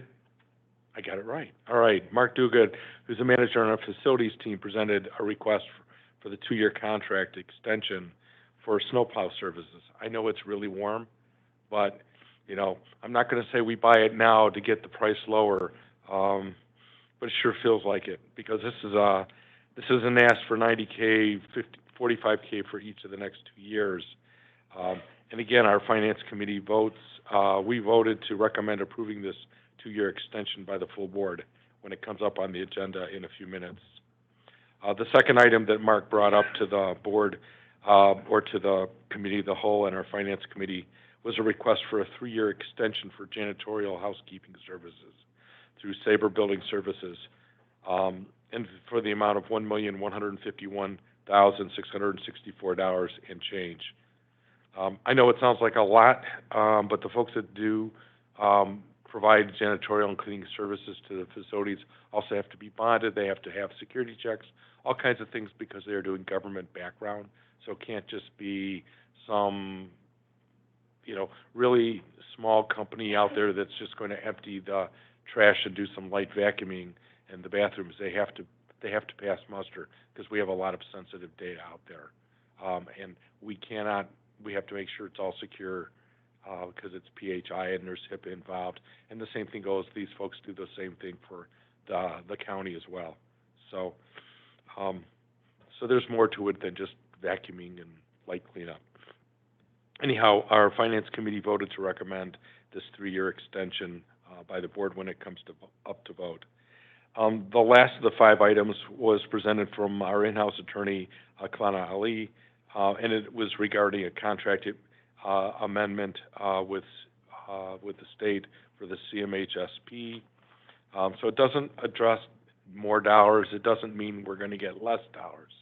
I got it right. All right, Mark Duguid, who's a manager on our facilities team, presented a request for the 2-year contract extension for snowplow services. I know it's really warm, but You know, I'm not gonna say we buy it now to get the price lower, but it sure feels like it, because this is an ask for 90K, 45K for each of the next 2 years. And again, our finance committee votes, we voted to recommend approving this 2-year extension by the full board when it comes up on the agenda in a few minutes. The second item that Mark brought up to the board, or to the committee of the whole and our finance committee, was a request for a 3-year extension for janitorial housekeeping services through Sabre Building Services, and for the amount of $1,151,664 and change. I know it sounds like a lot, but the folks that do provide janitorial and cleaning services to the facilities also have to be bonded. They have to have security checks, all kinds of things, because they are doing government background. So it can't just be some, you know, really small company out there that's just going to empty the trash and do some light vacuuming in the bathrooms. They have to pass muster, because we have a lot of sensitive data out there, and we have to make sure it's all secure, because it's PHI and there's HIPAA involved. And the same thing goes, these folks do the same thing for the county as well. So, so there's more to it than just vacuuming and light cleanup. Anyhow, our finance committee voted to recommend this 3-year extension by the board when it comes up to vote. The last of the 5 items was presented from our in-house attorney, Klana Ali, and it was regarding a contract amendment with the state for the CMHSP. So it doesn't address more dollars. It doesn't mean we're going to get less dollars,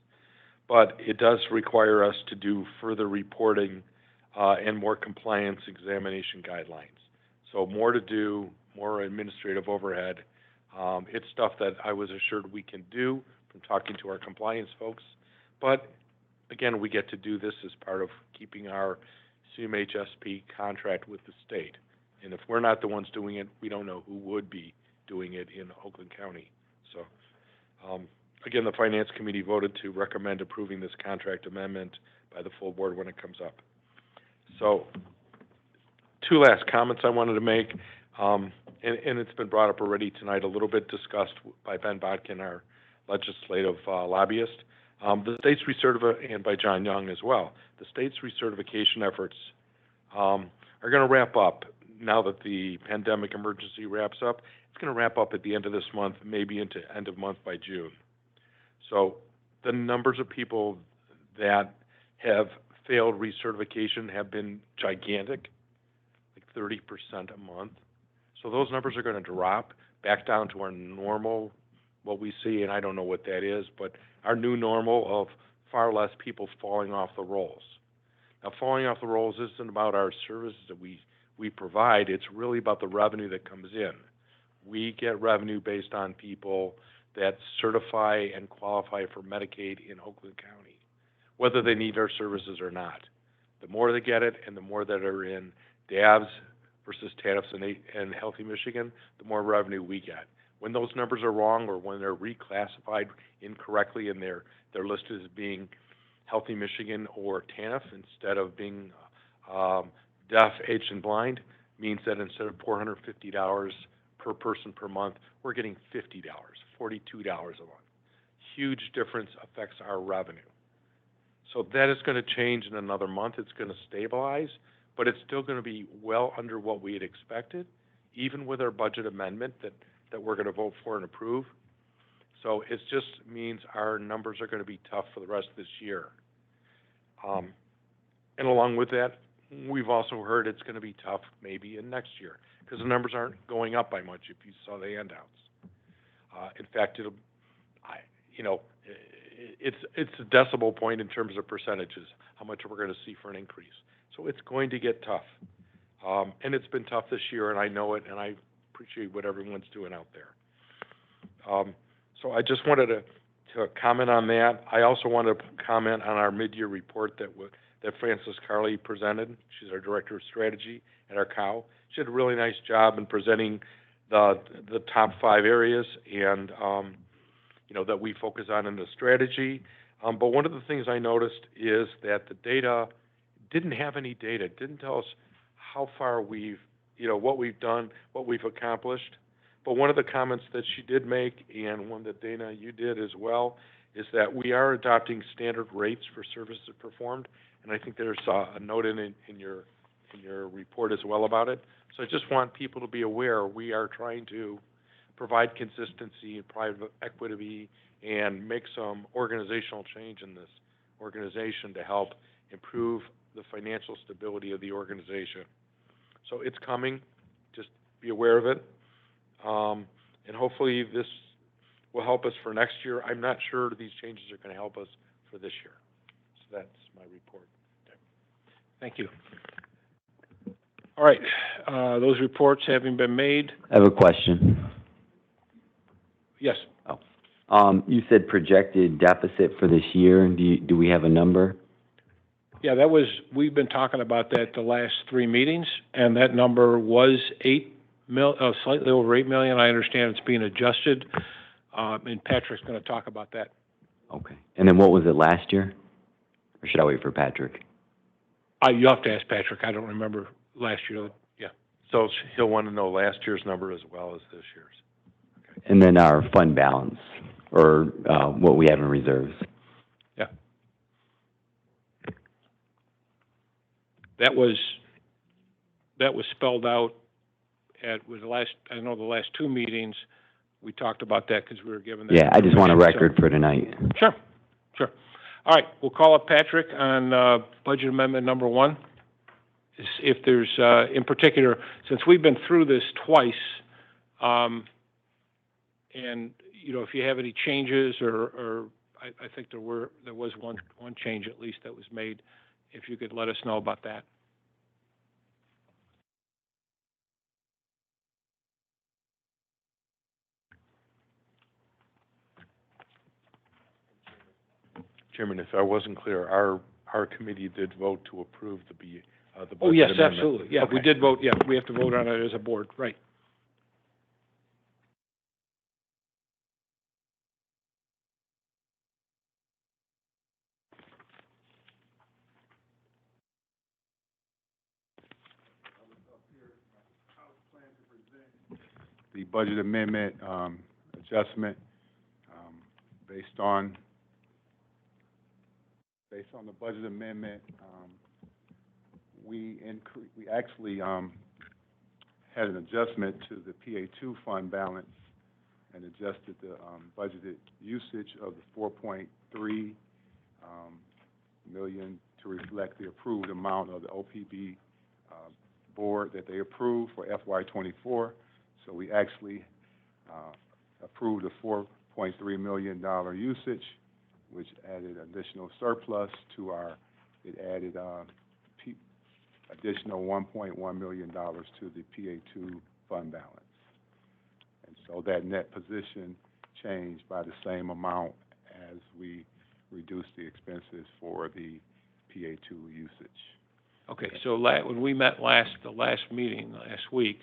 but it does require us to do further reporting and more compliance examination guidelines. So more to do, more administrative overhead. It's stuff that I was assured we can do from talking to our compliance folks, but again, we get to do this as part of keeping our CMHSP contract with the state. And if we're not the ones doing it, we don't know who would be doing it in Oakland County. So, again, the Finance Committee voted to recommend approving this contract amendment by the full board when it comes up. So, 2 last comments I wanted to make, and it's been brought up already tonight, a little bit discussed by Ben Bodkin, our legislative lobbyist. The state's and by John Young as well. The state's recertification efforts are going to wrap up now that the pandemic emergency wraps up. It's going to wrap up at the end of this month, maybe into end of month by June. So the numbers of people that have failed recertification have been gigantic, like 30% a month. So those numbers are going to drop back down to our normal, what we see, and I don't know what that is, but our new normal of far less people falling off the rolls. Now, falling off the rolls isn't about our services that we provide. It's really about the revenue that comes in. We get revenue based on people that certify and qualify for Medicaid in Oakland County, whether they need our services or not. The more they get it and the more that are in DABs versus TANFs and Healthy Michigan, the more revenue we get. When those numbers are wrong, or when they're reclassified incorrectly and they're listed as being Healthy Michigan or TANF instead of being deaf, aged, and blind, means that instead of $450 per person per month, we're getting $50, $42 a month. Huge difference, affects our revenue. So that is going to change in another month. It's going to stabilize, but it's still going to be well under what we had expected, even with our budget amendment that we're going to vote for and approve. So it just means our numbers are going to be tough for the rest of this year. And along with that, we've also heard it's going to be tough maybe in next year, because the numbers aren't going up by much if you saw the handouts. In fact, it's a decimal point in terms of percentages, how much we're going to see for an increase. So it's going to get tough. And it's been tough this year, and I know it, and I appreciate what everyone's doing out there. So I just wanted to comment on that. I also wanted to comment on our mid-year report that Frances Carley presented. She's our Director of Strategy at our COW. She did a really nice job in presenting the top 5 areas and that we focus on in the strategy. But one of the things I noticed is that the data didn't have any data. It didn't tell us how far we've you know, what we've done, what we've accomplished. But one of the comments that she did make, and one that Dana, you did as well, is that we are adopting standard rates for services performed, and I think there's a note in your report as well about it. So I just want people to be aware, we are trying to provide consistency and private equity and make some organizational change in this organization to help improve the financial stability of the organization. So it's coming, just be aware of it. And hopefully this will help us for next year. I'm not sure these changes are going to help us for this year. So that's my report. Okay. Thank you. All right, those reports having been made, I have a question. yes. You said projected deficit for this year. Do we have a number? Yeah, we've been talking about that the last 3 meetings, and that number was slightly over 8 million. I understand it's being adjusted, and Patrick's going to talk about that. Okay. And then what was it last year? Or should I wait for Patrick? You'll have to ask Patrick. I don't remember last year. Yeah. So he'll want to know last year's number as well as this year's. Okay. And then our fund balance, or what we have in reserves. Yeah. That was spelled out the last 2 meetings, we talked about that because we were given that. Yeah, I just want a record for tonight. Sure. All right, we'll call up Patrick on budget amendment number 1. If there's, in particular, since we've been through this twice, and, you know, if you have any changes or I think there was one change at least that was made, if you could let us know about that. Chairman, if I wasn't clear, our committee did vote to approve the budget Oh, yes, amendment. absolutely. Yeah, Okay. we did vote. Yeah, we have to vote on it as a board, right? The budget amendment, adjustment, based on the budget amendment, we actually, had an adjustment to the PA2 fund balance and adjusted the, budgeted usage of the 4.3, million to reflect the approved amount of the OPB, board that they approved for FY24. So we actually approved a $4.3 million usage, which added additional surplus to it added additional $1.1 million to the PA2 fund balance. And so that net position changed by the same amount as we reduced the expenses for the PA2 usage. Okay, so when we met the last meeting last week,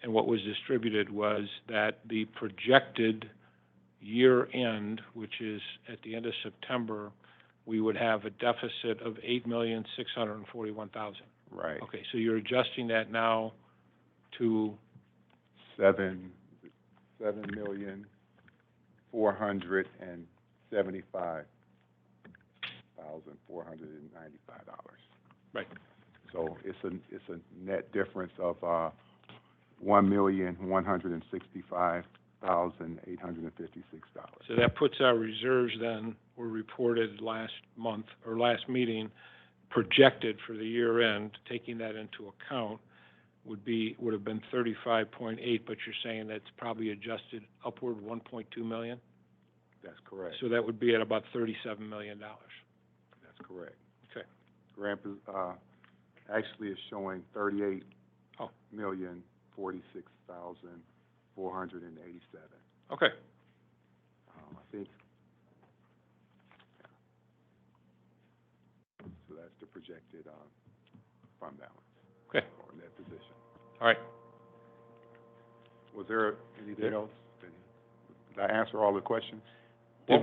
and what was distributed was that the projected year end, which is at the end of September, we would have a deficit of $8,641,000. Right. Okay, so you're adjusting that now to $7,475,495. Right. So it's a net difference of $1,165,856. So that puts our reserves then, were reported last month, or last meeting, projected for the year end, taking that into account, would have been 35.8, but you're saying that's probably adjusted upward 1.2 million? That's correct. So that would be at about $37 million. That's correct. Okay. Grant actually is showing $38,046,487. Okay. I think, so that's the projected fund balance. Okay. Or net position. All right. Was there anything else? Did I answer all the questions? I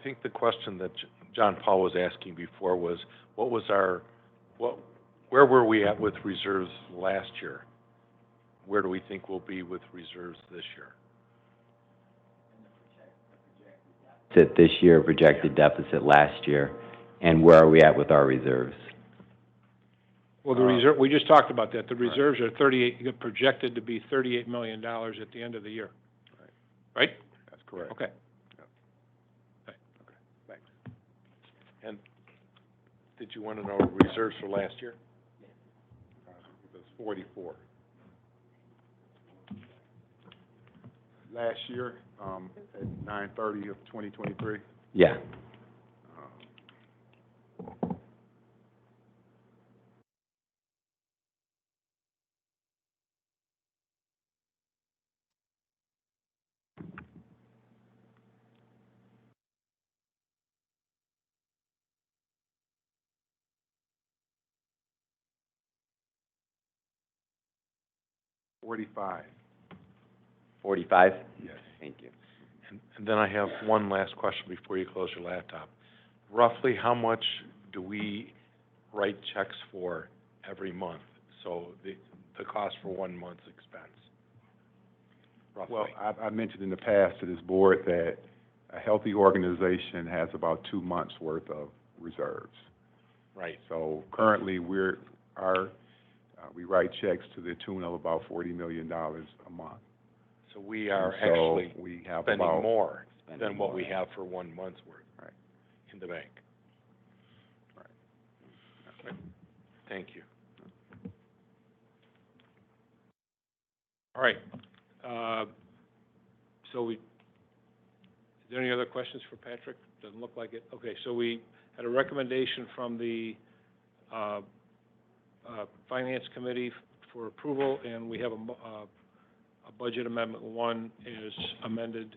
think the question that John Paul was asking before was, what Where were we at with reserves last year? Where do we think we'll be with reserves this year? This year, projected deficit last year, and where are we at with our reserves? Well, the reserve, we just talked about that. The reserves are projected to be $38 million at the end of the year. Right? That's correct. Okay. Thanks. And did you want to know reserves for last year? It was 44. Last year, at 9/30 of 2023. Yeah. $45. 45? Yes. Thank you. And then I have one last question before you close your laptop. Roughly how much do we write checks for every month? So the cost for 1 month's expense, roughly. Well, I mentioned in the past to this board that a healthy organization has about 2 months' worth of reserves. Right. So currently, we write checks to the tune of about $40 million a month. So we are So actually we have spending about, more than what we have for 1 month's worth. Right. In the bank. Right. Thank you. All right. Is there any other questions for Patrick? Doesn't look like it. Okay, so we had a recommendation from the Finance Committee for approval, and we have a budget amendment 1 is amended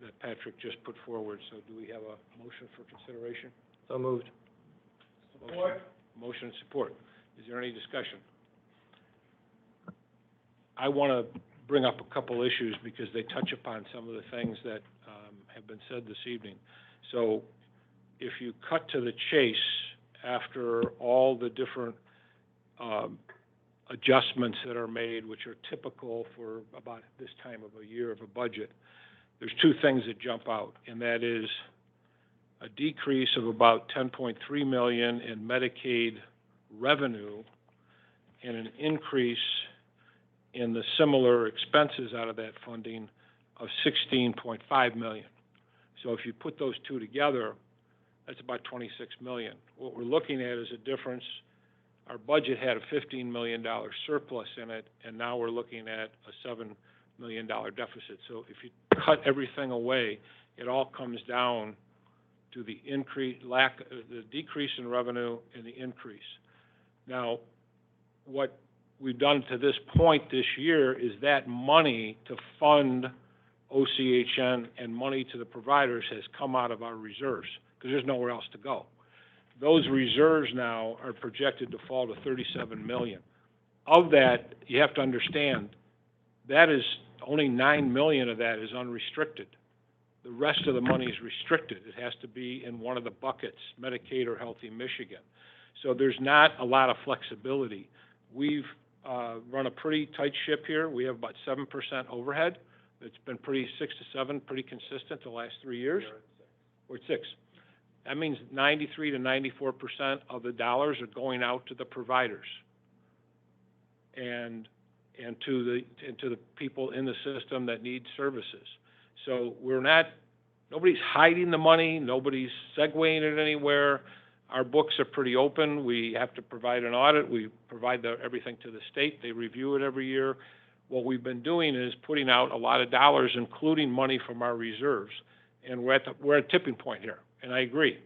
that Patrick just put forward. So do we have a motion for consideration? So moved. Motion and support. Is there any discussion? I want to bring up a couple issues because they touch upon some of the things that have been said this evening. So if you cut to the chase after all the different adjustments that are made, which are typical for about this time of a year of a budget, there's 2 things that jump out, and that is a decrease of about $10.3 million in Medicaid revenue and an increase in the similar expenses out of that funding of $16.5 million. So if you put those 2 together, that's about $26 million. What we're looking at is a difference. Our budget had a $15 million surplus in it, and now we're looking at a $7 million deficit. So if you cut everything away, it all comes down to the the decrease in revenue and the increase. Now, what we've done to this point this year is that money to fund OCHN and money to the providers has come out of our reserves because there's nowhere else to go. Those reserves now are projected to fall to $37 million. Of that, you have to understand, that is only $9 million of that is unrestricted. The rest of the money is restricted. It has to be in one of the buckets, Medicaid or Healthy Michigan. So there's not a lot of flexibility. We've run a pretty tight ship here. We have about 7% overhead. It's been 6 to 7, pretty consistent the last 3 years. We're at 6. That means 93 to 94% of the dollars are going out to the providers and to the people in the system that need services. So nobody's hiding the money, nobody's segueing it anywhere. Our books are pretty open. We have to provide an audit. We provide everything to the state. They review it every year. What we've been doing is putting out a lot of dollars, including money from our reserves, and we're at a tipping point here. And I agree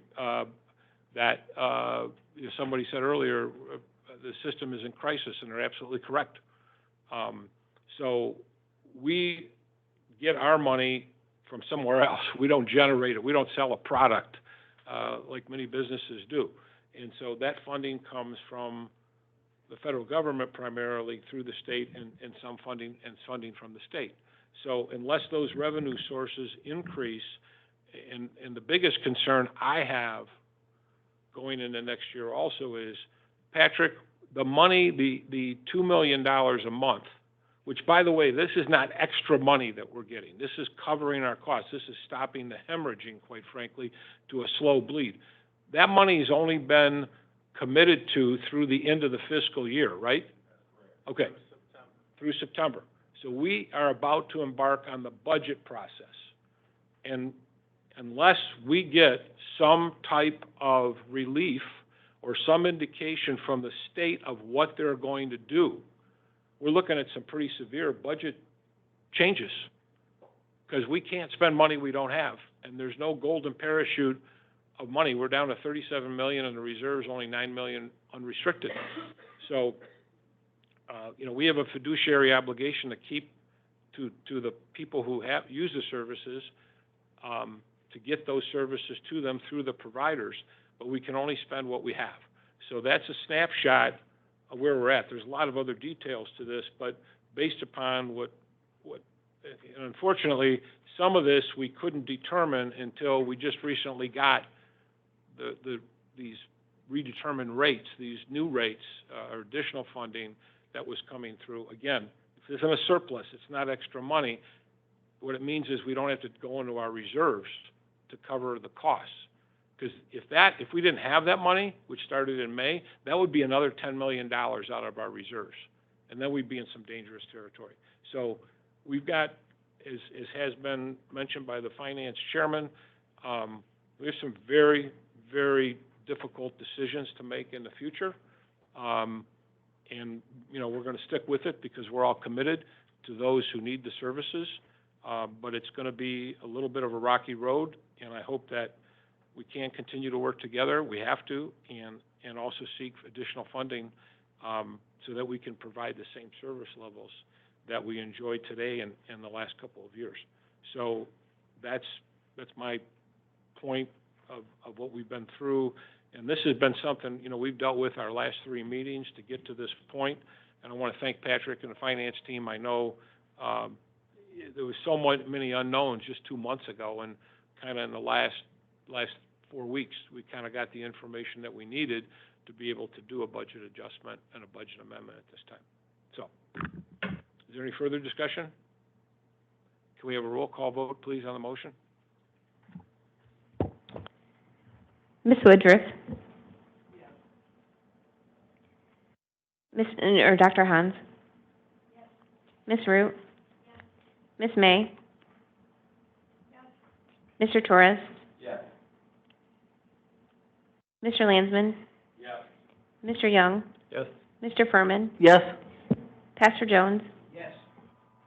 that somebody said earlier the system is in crisis, and they're absolutely correct. So we get our money from somewhere else. We don't generate it. We don't sell a product like many businesses do. And so that funding comes from the federal government primarily through the state and some funding from the state. So unless those revenue sources increase, and the biggest concern I have going into next year also is Patrick, the money, the $2 million a month, which, by the way, this is not extra money that we're getting. This is covering our costs. This is stopping the hemorrhaging, quite frankly, to a slow bleed. That money has only been committed to through the end of the fiscal year, right? Okay. Through September. So we are about to embark on the budget process. And unless we get some type of relief or some indication from the state of what they're going to do, we're looking at some pretty severe budget changes, because we can't spend money we don't have, and there's no golden parachute of money. We're down to 37 million in the reserves, only 9 million unrestricted. So, we have a fiduciary obligation to keep to the people who use the services, to get those services to them through the providers, but we can only spend what we have. So that's a snapshot of where we're at. There's a lot of other details to this, but based upon what and unfortunately, some of this we couldn't determine until we just recently got these redetermined rates, these new rates, or additional funding that was coming through. Again, if this isn't a surplus, it's not extra money. What it means is we don't have to go into our reserves to cover the costs. Because if we didn't have that money, which started in May, that would be another $10 million out of our reserves. And then we'd be in some dangerous territory. So we've got, as has been mentioned by the finance chairman, we have some very, very difficult decisions to make in the future. And, we're going to stick with it because we're all committed to those who need the services. But it's going to be a little bit of a rocky road, and I hope that we can continue to work together. We have to, and also seek additional funding so that we can provide the same service levels that we enjoyed today and the last couple of years. So that's my point of what we've been through. And this has been something, we've dealt with our last 3 meetings to get to this point. And I want to thank Patrick and the finance team. I know there was so many unknowns just 2 months ago, and kind of in the last 4 weeks, we kind of got the information that we needed to be able to do a budget adjustment and a budget amendment at this time. So, is there any further discussion? Can we have a roll call vote, please, on the motion? Ms. Woodruff? Dr. Hans? Ms. Root? Ms. May? Mr. Torres? Yes. Mr. Landsman? Yes. Mr. Young? Yes. Mr. Furman? Yes. Pastor Jones? Yes.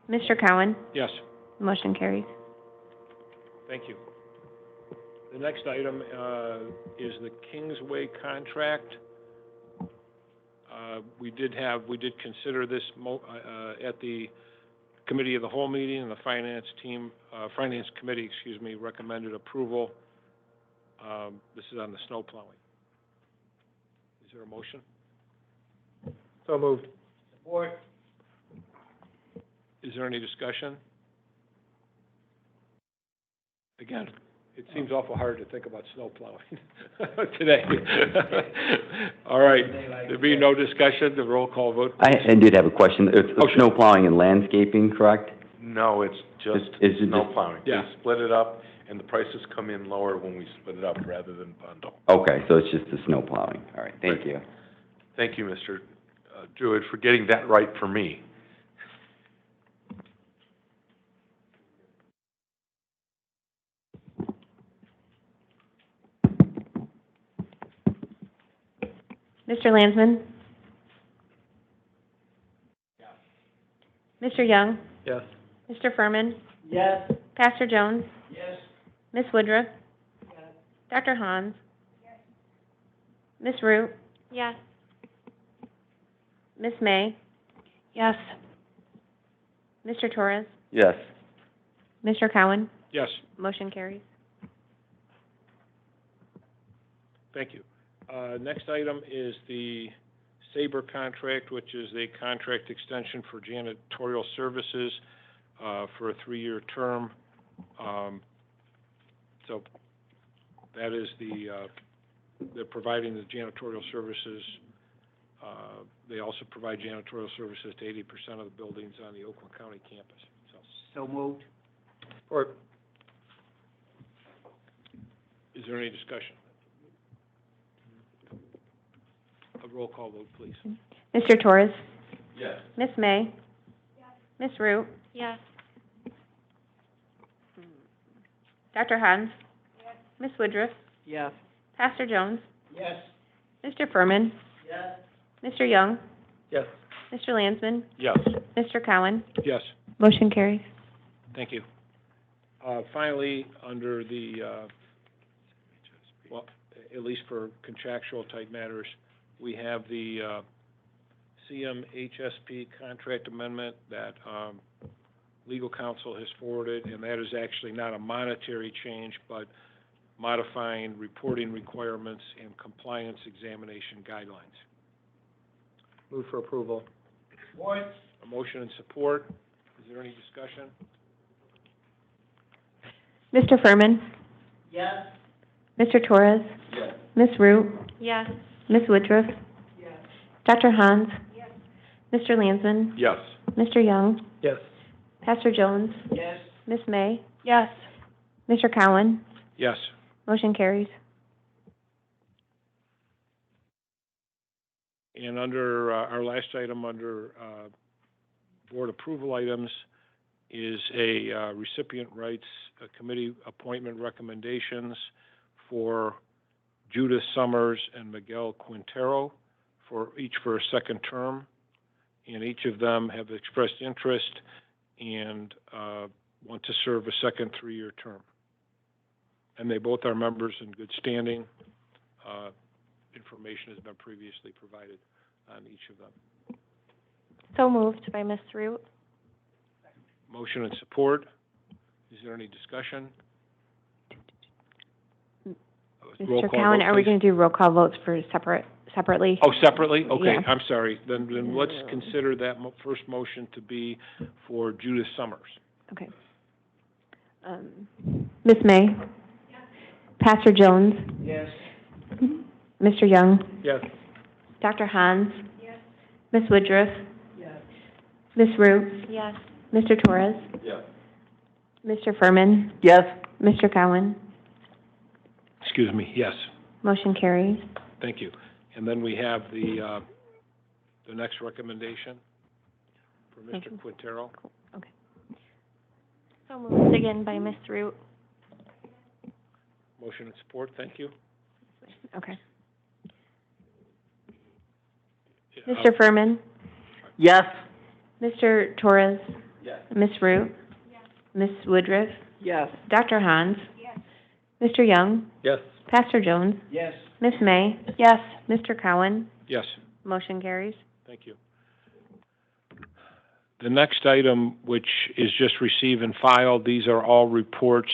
Mr. Cowan? Yes. Motion carries. Thank you. The next item is the Kingsway contract. We did consider this at the committee of the whole meeting, and the finance committee, recommended approval. This is on the snow plowing. Is there a motion? So moved. Support. Is there any discussion? Again, it seems awful hard to think about snow plowing today. All right, there being no discussion, the roll call vote. I did have a question. It's snow plowing and landscaping, correct? No, it's just Is it snow just- plowing. Yeah. We split it up, and the prices come in lower when we split it up rather than bundle. Okay, so it's just the snow plowing. All right, thank you. Thank you, Mr. Druid, for getting that right for me. Mr. Landsman? Mr. Young? Yes. Mr. Furman? Yes. Pastor Jones? Yes. Ms. Woodruff? Dr. Hans? Ms. Root? Yes. Ms. May? Yes. Mr. Torres? Yes. Mr. Cowan? Yes, Motion carries. thank you. Next item is the Sabre contract, which is a contract extension for janitorial services for a 3-year term. So that is they're providing the janitorial services They also provide janitorial services to 80% of the buildings on the Oakland County campus, so. So moved. Support. Is there any discussion? A roll call vote, please. Mr. Torres? Yes. Miss May? Miss Root? Yes. Dr. Hans? Miss Woodruff? Yes. Pastor Jones? Yes. Mr. Furman? Yes. Mr. Young? Yes. Mr. Landsman? Yes. Mr. Cowan? Yes. Motion carries. Thank you. Finally, under the, well, at least for contractual type matters, we have the CMHSP contract amendment that legal counsel has forwarded, and that is actually not a monetary change, but modifying reporting requirements and compliance examination guidelines. Move for approval. Support. A motion and support. Is there any discussion? Mr. Furman? Yes. Mr. Torres? Yes. Miss Root? Yes. Miss Woodruff? Yes. Dr. Hans? Mr. Landsman? Yes. Mr. Young? Yes. Pastor Jones? Yes. Miss May? Yes. Mr. Cowan? Yes. Motion carries. And under, our last item under, board approval items is a, recipient rights committee appointment recommendations for Judith Summers and Miguel Quintero each for a second term. And each of them have expressed interest and, want to serve a second 3-year term. And they both are members in good standing. Information has been previously provided on each of them. So moved by Miss Root. Motion and support. Is there any discussion? Roll Mr. call Cowan, vote, are we please. going to do roll call votes for separately? Oh, separately? Okay, Yeah. I'm sorry. Then let's consider that first motion to be for Judith Summers. Okay. Miss May? Pastor Jones? Yes. Mr. Young? Yes. Dr. Hans? Miss Woodruff? Yes. Miss Root? Yes. Mr. Torres? Yes. Mr. Furman? Yes. Mr. Cowan? Excuse me, yes. Motion carries. Thank you. And then we have the next recommendation for Thank Mr. you. Quintero. Okay. So moved again by Miss Root. Motion and support, thank you. Okay. Uh, Mr. Furman? Yes. Mr. Torres? Yes. Miss Root? Miss Woodruff? Yes. Dr. Hans? Mr. Young? Yes. Pastor Jones? Yes. Miss May? Yes. Mr. Cowan? Yes. Motion carries. Thank you. The next item, which is just receive and file, these are all reports,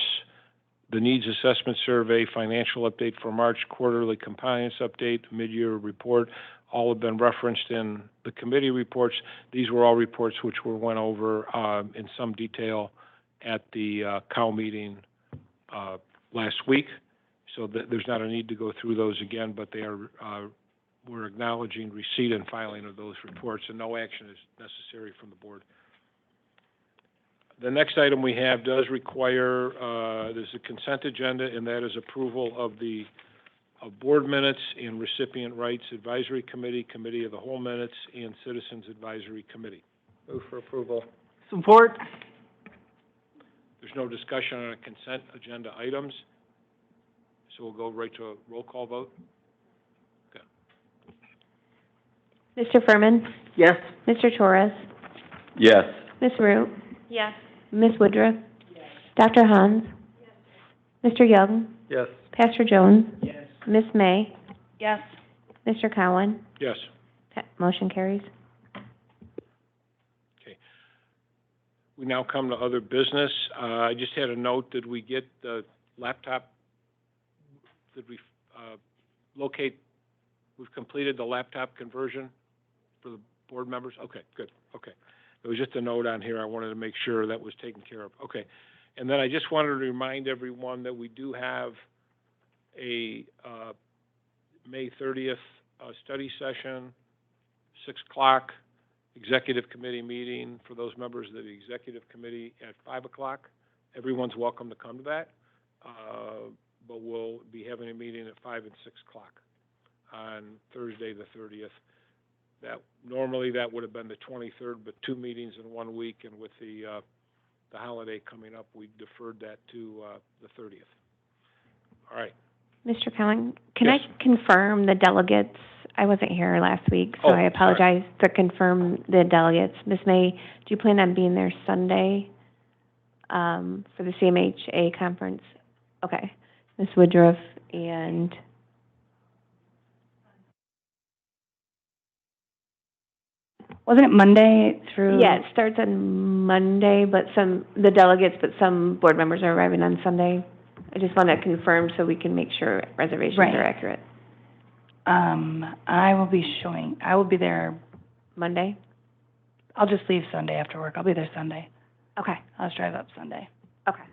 the needs assessment survey, financial update for March, quarterly compliance update, mid-year report, all have been referenced in the committee reports. These were all reports which were went over in some detail at the COW meeting last week. So there's not a need to go through those again, but they are we're acknowledging receipt and filing of those reports, and no action is necessary from the board. The next item we have does require, there's a consent agenda, and that is approval of the board minutes and recipient rights advisory committee, committee of the whole minutes, and citizens advisory committee. Move for approval. Support. There's no discussion on consent agenda items, so we'll go right to a roll call vote. Mr. Furman? Yes. Mr. Torres? Yes. Miss Root? Yes. Miss Woodruff? Dr. Hans? Mr. Young? Yes. Pastor Jones? Yes. Miss May? Yes. Mr. Cowan? Yes. Motion carries. Okay. We now come to other business. I just had a note, did we get the laptop? Did we locate, we've completed the laptop conversion for the board members? Okay, good, okay. It was just a note on here, I wanted to make sure that was taken care of. Okay, and then I just wanted to remind everyone that we do have a May 30th study session 6 o'clock. Executive committee meeting for those members of the executive committee at 5 o'clock. Everyone's welcome to come to that, but we'll be having a meeting at 5 and 6 o'clock on Thursday, the 30th. Normally that would have been the 23rd, but 2 meetings in 1 week, and with the holiday coming up, we deferred that to the 30th. All right. Mr. Cowan, can Yes. I confirm the delegates? I wasn't here last week, so Oh, I apologize to confirm the delegates. Ms. May, do you plan on being there Sunday for the CMHA conference? Okay. Ms. Woodruff and wasn't it Monday through? yeah, it starts on Monday, but the delegates, but some board members are arriving on Sunday. I just want to confirm so we can make sure reservations are accurate. I will be there Monday? I'll just leave Sunday after work. I'll be there Sunday. Okay. I'll just drive up Sunday. Okay.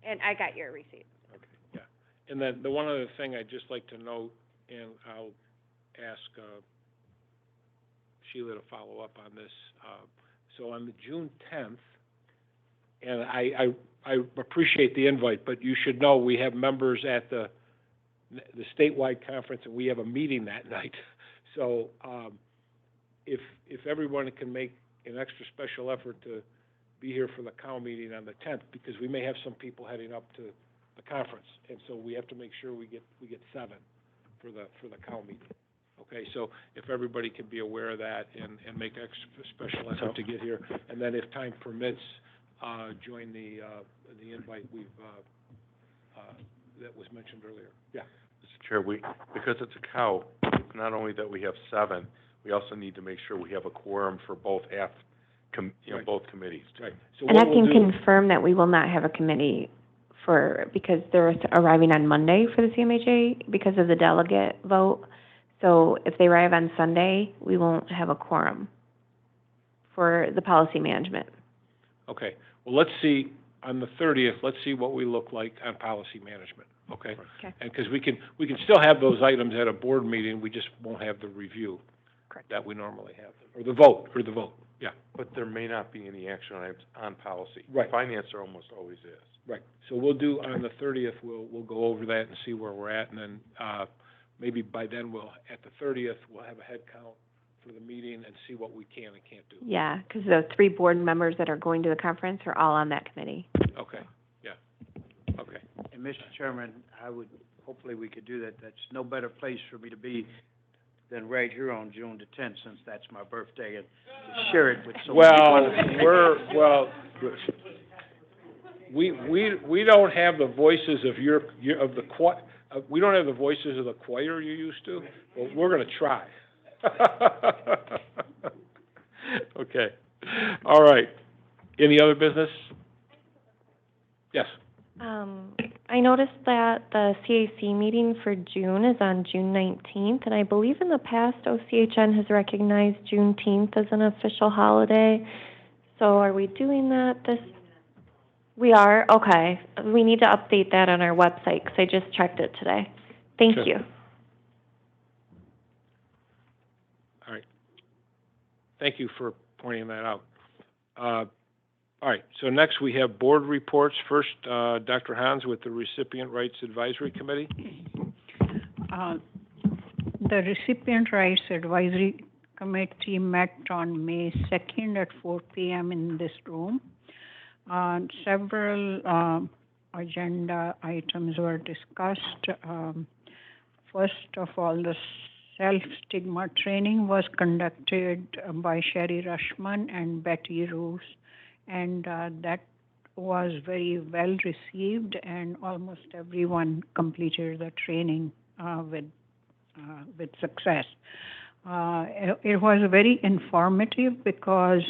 And I got your receipt. Okay, yeah. And then the one other thing I'd just like to note, and I'll ask Sheila to follow up on this. So on the June 10th, and I appreciate the invite, but you should know we have members at the statewide conference, and we have a meeting that night. So if everyone can make an extra special effort to be here for the COW meeting on the 10th, because we may have some people heading up to the conference, and so we have to make sure we get 7 for the COW meeting. Okay, so if everybody can be aware of that and make extra special effort to get here, and then if time permits, join the invite that was mentioned earlier. Yeah. Mr. Chair, because it's a cow, it's not only that we have 7, we also need to make sure we have a quorum for both Right. both committees. Right. So And I what can we'll do, confirm that we will not have a committee because they're arriving on Monday for the CMHA because of the delegate vote. So if they arrive on Sunday, we won't have a quorum for the policy management. okay, well, let's see, on the 30th, let's see what we look like on policy management, okay? Okay. And because we can still have those items at a board meeting, we just won't have the review that we normally have, or the vote, yeah. But there may not be any action on policy. Right. Finance there almost always is. Right, so we'll do, on the 30th, we'll go over that and see where we're at, and then, maybe by then at the 30th, we'll have a head count for the meeting and see what we can and can't do. Yeah, because the 3 board members that are going to the conference are all on that committee. Okay, yeah, okay. And Mr. Chairman, hopefully we could do that. That's no better place for me to be than right here on June the 10th, since that's my birthday, and to share it with so many people. We don't have the voices of we don't have the voices of the choir you used to, but we're gonna try. Okay, all right. Any other business? Yes. I noticed that the CAC meeting for June is on June 19th, and I believe in the past OCHN has recognized Juneteenth as an official holiday. So are we doing that this? We are? Okay. We need to update that on our website because I just checked it today. Thank Sure. you. All right. Thank you for pointing that out. All right, so next we have board reports. First, Dr. Hans with the Recipient Rights Advisory Committee. The Recipient Rights Advisory Committee met on May 2nd at 4 p.m. in this room. Several agenda items were discussed. First of all, the self-stigma training was conducted by Sherry Rushman and Betty Roos, and that was very well received, and almost everyone completed the training with success. It was very informative because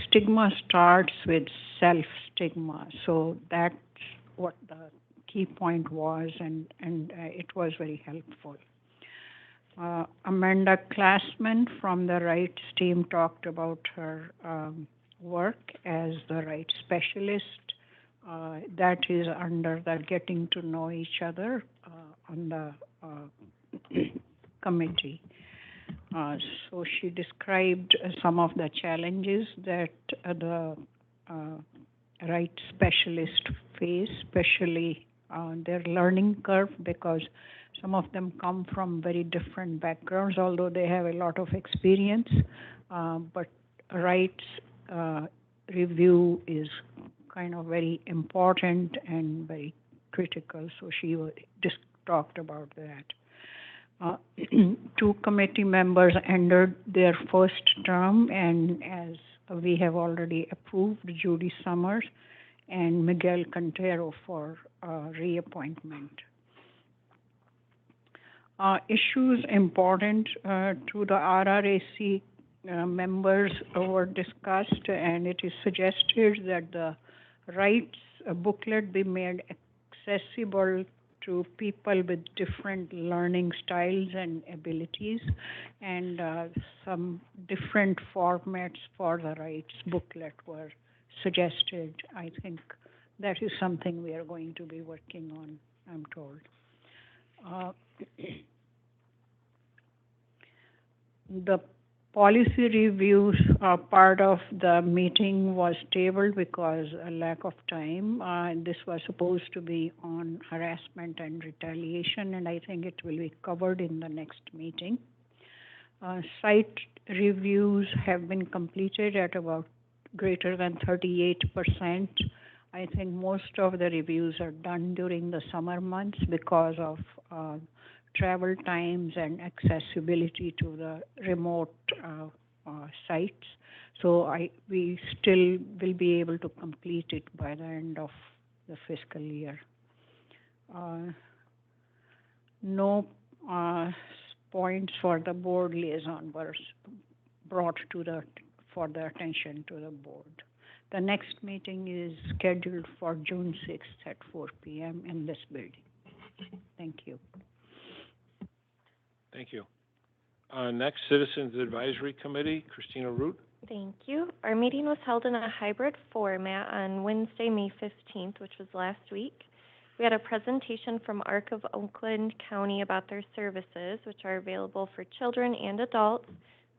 stigma starts with self-stigma, so that's what the key point was, and it was very helpful. Amanda Classman from the rights team talked about her work as the rights specialist. That is under the getting to know each other on the committee. So she described some of the challenges that the rights specialists face, especially their learning curve, because some of them come from very different backgrounds, although they have a lot of experience. But rights review is kind of very important and very critical, so she just talked about that. 2 committee members ended their first term, and as we have already approved, Judy Summers and Miguel Quintero for reappointment. Issues important to the RRAC members were discussed, and it is suggested that the rights booklet be made accessible to people with different learning styles and abilities, and some different formats for the rights booklet were suggested. I think that is something we are going to be working on, I'm told. The policy reviews part of the meeting was tabled because a lack of time. This was supposed to be on harassment and retaliation, and I think it will be covered in the next meeting. Site reviews have been completed at about greater than 38%. I think most of the reviews are done during the summer months because of travel times and accessibility to the remote sites. So we still will be able to complete it by the end of the fiscal year. No points for the board liaison were brought for the attention to the board. The next meeting is scheduled for June 6th at 4 p.m. in this building. Thank you. Thank you. Next, Citizens Advisory Committee, Christina Root. Thank you. Our meeting was held in a hybrid format on Wednesday, May 15th, which was last week. We had a presentation from ARC of Oakland County about their services, which are available for children and adults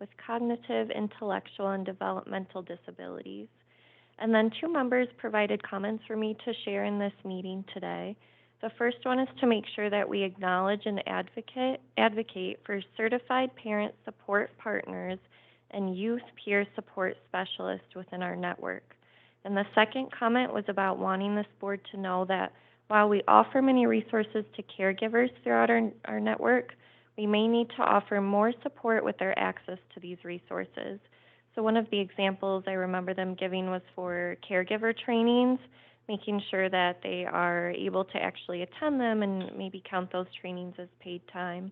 with cognitive, intellectual, and developmental disabilities. And then 2 members provided comments for me to share in this meeting today. The first one is to make sure that we acknowledge and advocate for certified parent support partners and youth peer support specialists within our network. And the second comment was about wanting this board to know that while we offer many resources to caregivers throughout our network, we may need to offer more support with their access to these resources. So one of the examples I remember them giving was for caregiver trainings, making sure that they are able to actually attend them and maybe count those trainings as paid time.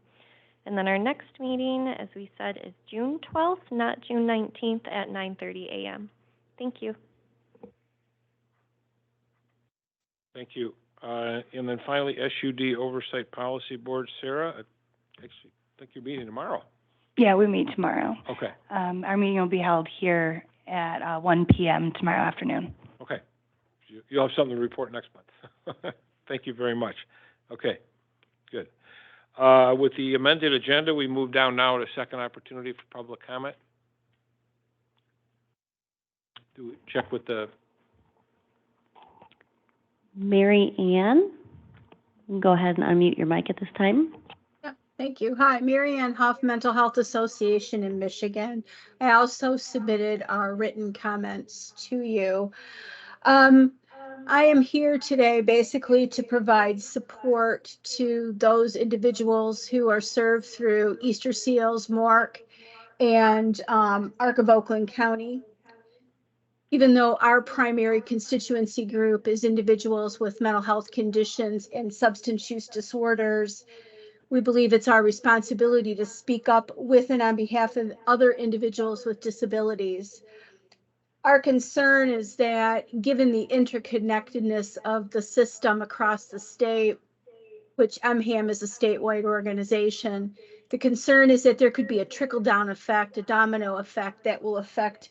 And then our next meeting, as we said, is June 12th, not June 19th at 9:30 a.m. Thank you. Thank you. And then finally, SUD Oversight Policy Board, Sarah. Actually, I think you're meeting tomorrow. Yeah, we meet tomorrow. Okay. Our meeting will be held here at 1 p.m. tomorrow afternoon. Okay. You'll have something to report next month. Thank you very much. Okay, good. With the amended agenda, we move down now to second opportunity for public comment. Do we check with the... Mary Ann, go ahead and unmute your mic at this time. Yeah, thank you. Hi, Mary Ann Huff, Mental Health Association in Michigan. I also submitted our written comments to you. I am here today basically to provide support to those individuals who are served through Easter Seals, MORC, and ARC of Oakland County. Even though our primary constituency group is individuals with mental health conditions and substance use disorders, we believe it's our responsibility to speak up with and on behalf of other individuals with disabilities. Our concern is that given the interconnectedness of the system across the state, which MHAM is a statewide organization, the concern is that there could be a trickle-down effect, a domino effect that will affect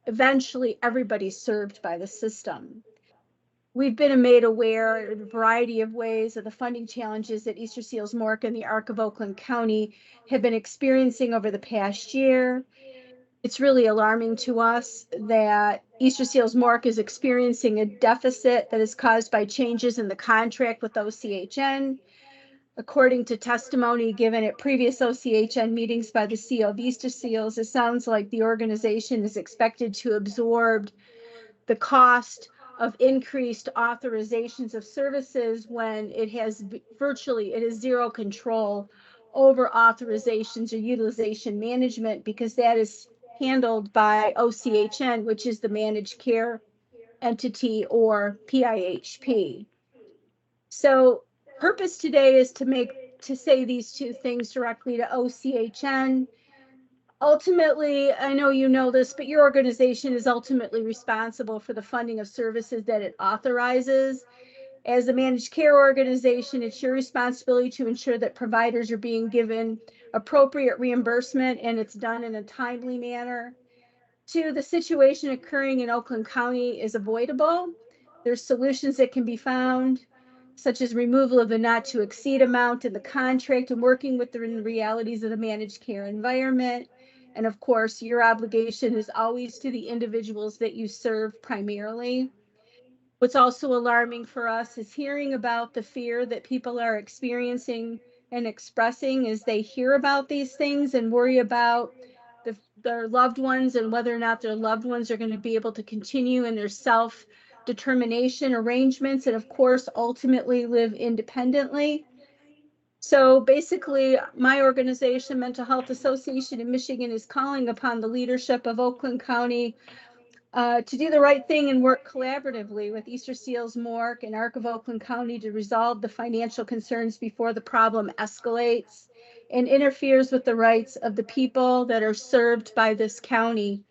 eventually everybody served by the system. We've been made aware in a variety of ways of the funding challenges that Easter Seals Mork and the Arc of Oakland County have been experiencing over the past year. It's really alarming to us that Easter Seals Mork is experiencing a deficit that is caused by changes in the contract with OCHN. According to testimony given at previous OCHN meetings by the CEO of Easter Seals, it sounds like the organization is expected to absorb the cost of increased authorizations of services when it has zero control over authorizations or utilization management, because that is handled by OCHN, which is the managed care entity, or PIHP. So purpose today is to say these two things directly to OCHN. Ultimately, I know you know this, but your organization is ultimately responsible for the funding of services that it authorizes. As a managed care organization, it's your responsibility to ensure that providers are being given appropriate reimbursement and it's done in a timely manner. Two, the situation occurring in Oakland County is avoidable. There's solutions that can be found, such as removal of the not to exceed amount in the contract and working with the realities of the managed care environment. And of course, your obligation is always to the individuals that you serve primarily. What's also alarming for us is hearing about the fear that people are experiencing and expressing as they hear about these things and worry about their loved ones and whether or not their loved ones are going to be able to continue in their self-determination arrangements and, of course, ultimately live independently. So basically, my organization, Mental Health Association in Michigan, is calling upon the leadership of Oakland County to do the right thing and work collaboratively with Easter Seals Mork and Arc of Oakland County to resolve the financial concerns before the problem escalates and interferes with the rights of the people that are served by this county.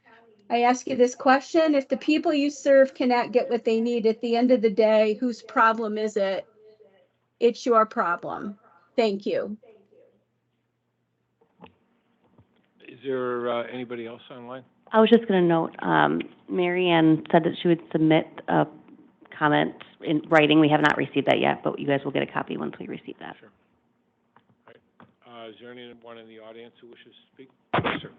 I ask you this question: if the people you serve cannot get what they need at the end of the day, whose problem is it? It's your problem. Thank you. Is there anybody else online? I was just going to note, Mary Ann said that she would submit a comment in writing. We have not received that yet, but you guys will get a copy once we receive that. Sure. All right. Is there anyone in the audience who wishes to speak? Yes, sir.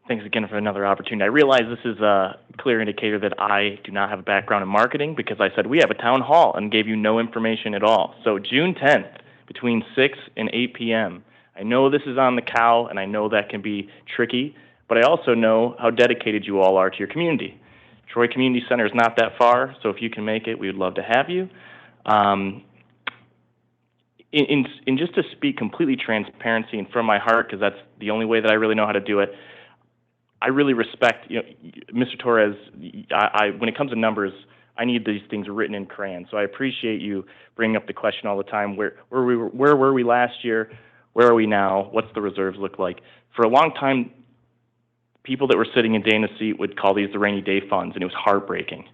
Thanks again for another opportunity. I realize this is a clear indicator that I do not have a background in marketing, because I said we have a town hall and gave you no information at all. So June 10th, between 6 and 8 p.m. I know this is on the cow, and I know that can be tricky, but I also know how dedicated you all are to your community. Troy Community Center is not that far, so if you can make it, we would love to have you. In just to speak completely transparency and from my heart, because that's the only way that I really know how to do it, I really respect, Mr. Torres, when it comes to numbers, I need these things written in crayon. So I appreciate you bringing up the question all the time, where were we last year? Where are we now? What's the reserves look like? For a long time, people that were sitting in Dana's seat would call these the rainy day funds, and it was heartbreaking.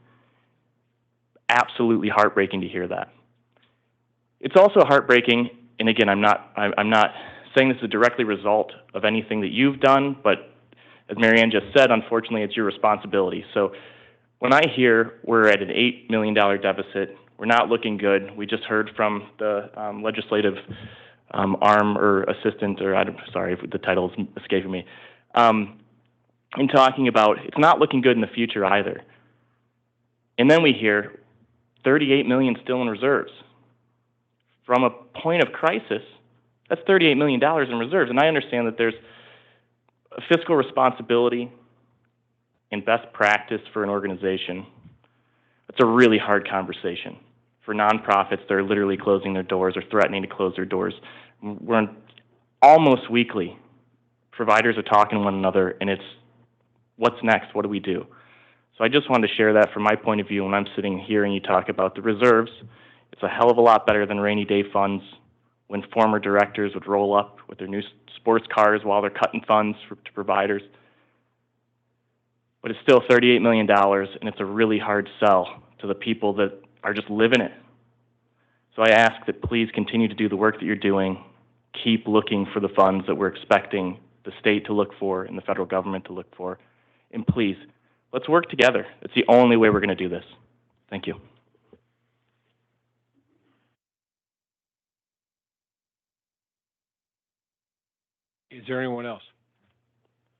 Absolutely heartbreaking to hear that. It's also heartbreaking, and again, I'm not saying this is a directly result of anything that you've done, but as Mary Ann just said, unfortunately, it's your responsibility. So when I hear we're at an $8 million deficit, we're not looking good. We just heard from the legislative arm or assistant, or I'm sorry, the title is escaping me, in talking about it's not looking good in the future either. And then we hear $38 million still in reserves. From a point of crisis, that's $38 million in reserves. And I understand that there's a fiscal responsibility and best practice for an organization. It's a really hard conversation. For nonprofits, they're literally closing their doors or threatening to close their doors. We're almost weekly. Providers are talking to one another, and it's, what's next? What do we do? So I just wanted to share that from my point of view when I'm sitting here and you talk about the reserves. It's a hell of a lot better than rainy day funds, when former directors would roll up with their new sports cars while they're cutting funds to providers. But it's still $38 million, and it's a really hard sell to the people that are just living it. So I ask that please continue to do the work that you're doing. Keep looking for the funds that we're expecting the state to look for and the federal government to look for. And please, let's work together. It's the only way we're going to do this. Thank you. Is there anyone else?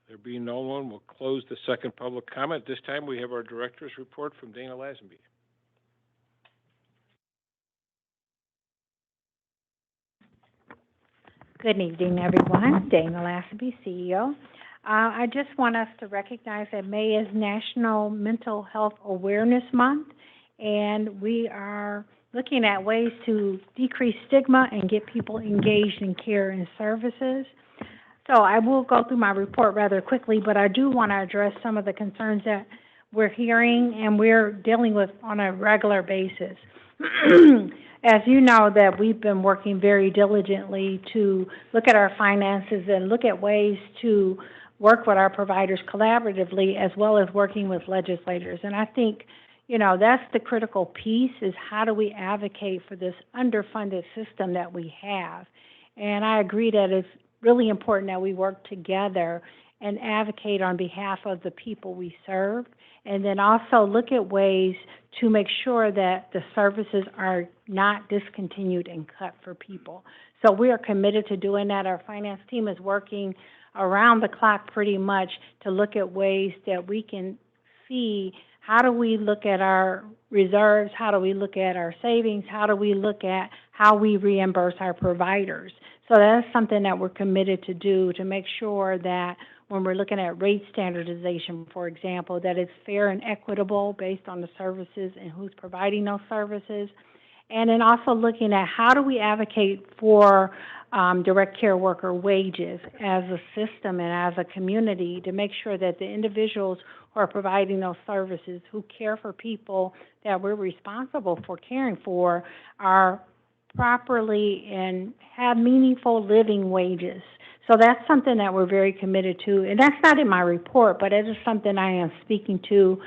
There being no one, we'll close the second public comment. This time we have our director's report from Dana Lazenby. Good evening, everyone. Dana Lassby, CEO. I just want us to recognize that May is National Mental Health Awareness Month, and we are looking at ways to decrease stigma and get people engaged in care and services. So I will go through my report rather quickly, but I do want to address some of the concerns that we're hearing and we're dealing with on a regular basis. As you know, that we've been working very diligently to look at our finances and look at ways to work with our providers collaboratively, as well as working with legislators. And I think, you know, that's the critical piece, is how do we advocate for this underfunded system that we have. And I agree that it's really important that we work together and advocate on behalf of the people we serve, and then also look at ways to make sure that the services are not discontinued and cut for people. So we are committed to doing that. Our finance team is working around the clock pretty much to look at ways that we can see how do we look at our reserves, how do we look at our savings, how do we look at how we reimburse our providers. So that's something that we're committed to do, to make sure that when we're looking at rate standardization, for example, that it's fair and equitable based on the services and who's providing those services. And then also looking at how do we advocate for direct care worker wages as a system and as a community, to make sure that the individuals who are providing those services, who care for people that we're responsible for caring for, are properly and have meaningful living wages. So that's something that we're very committed to, and that's not in my report, but it is something I am speaking to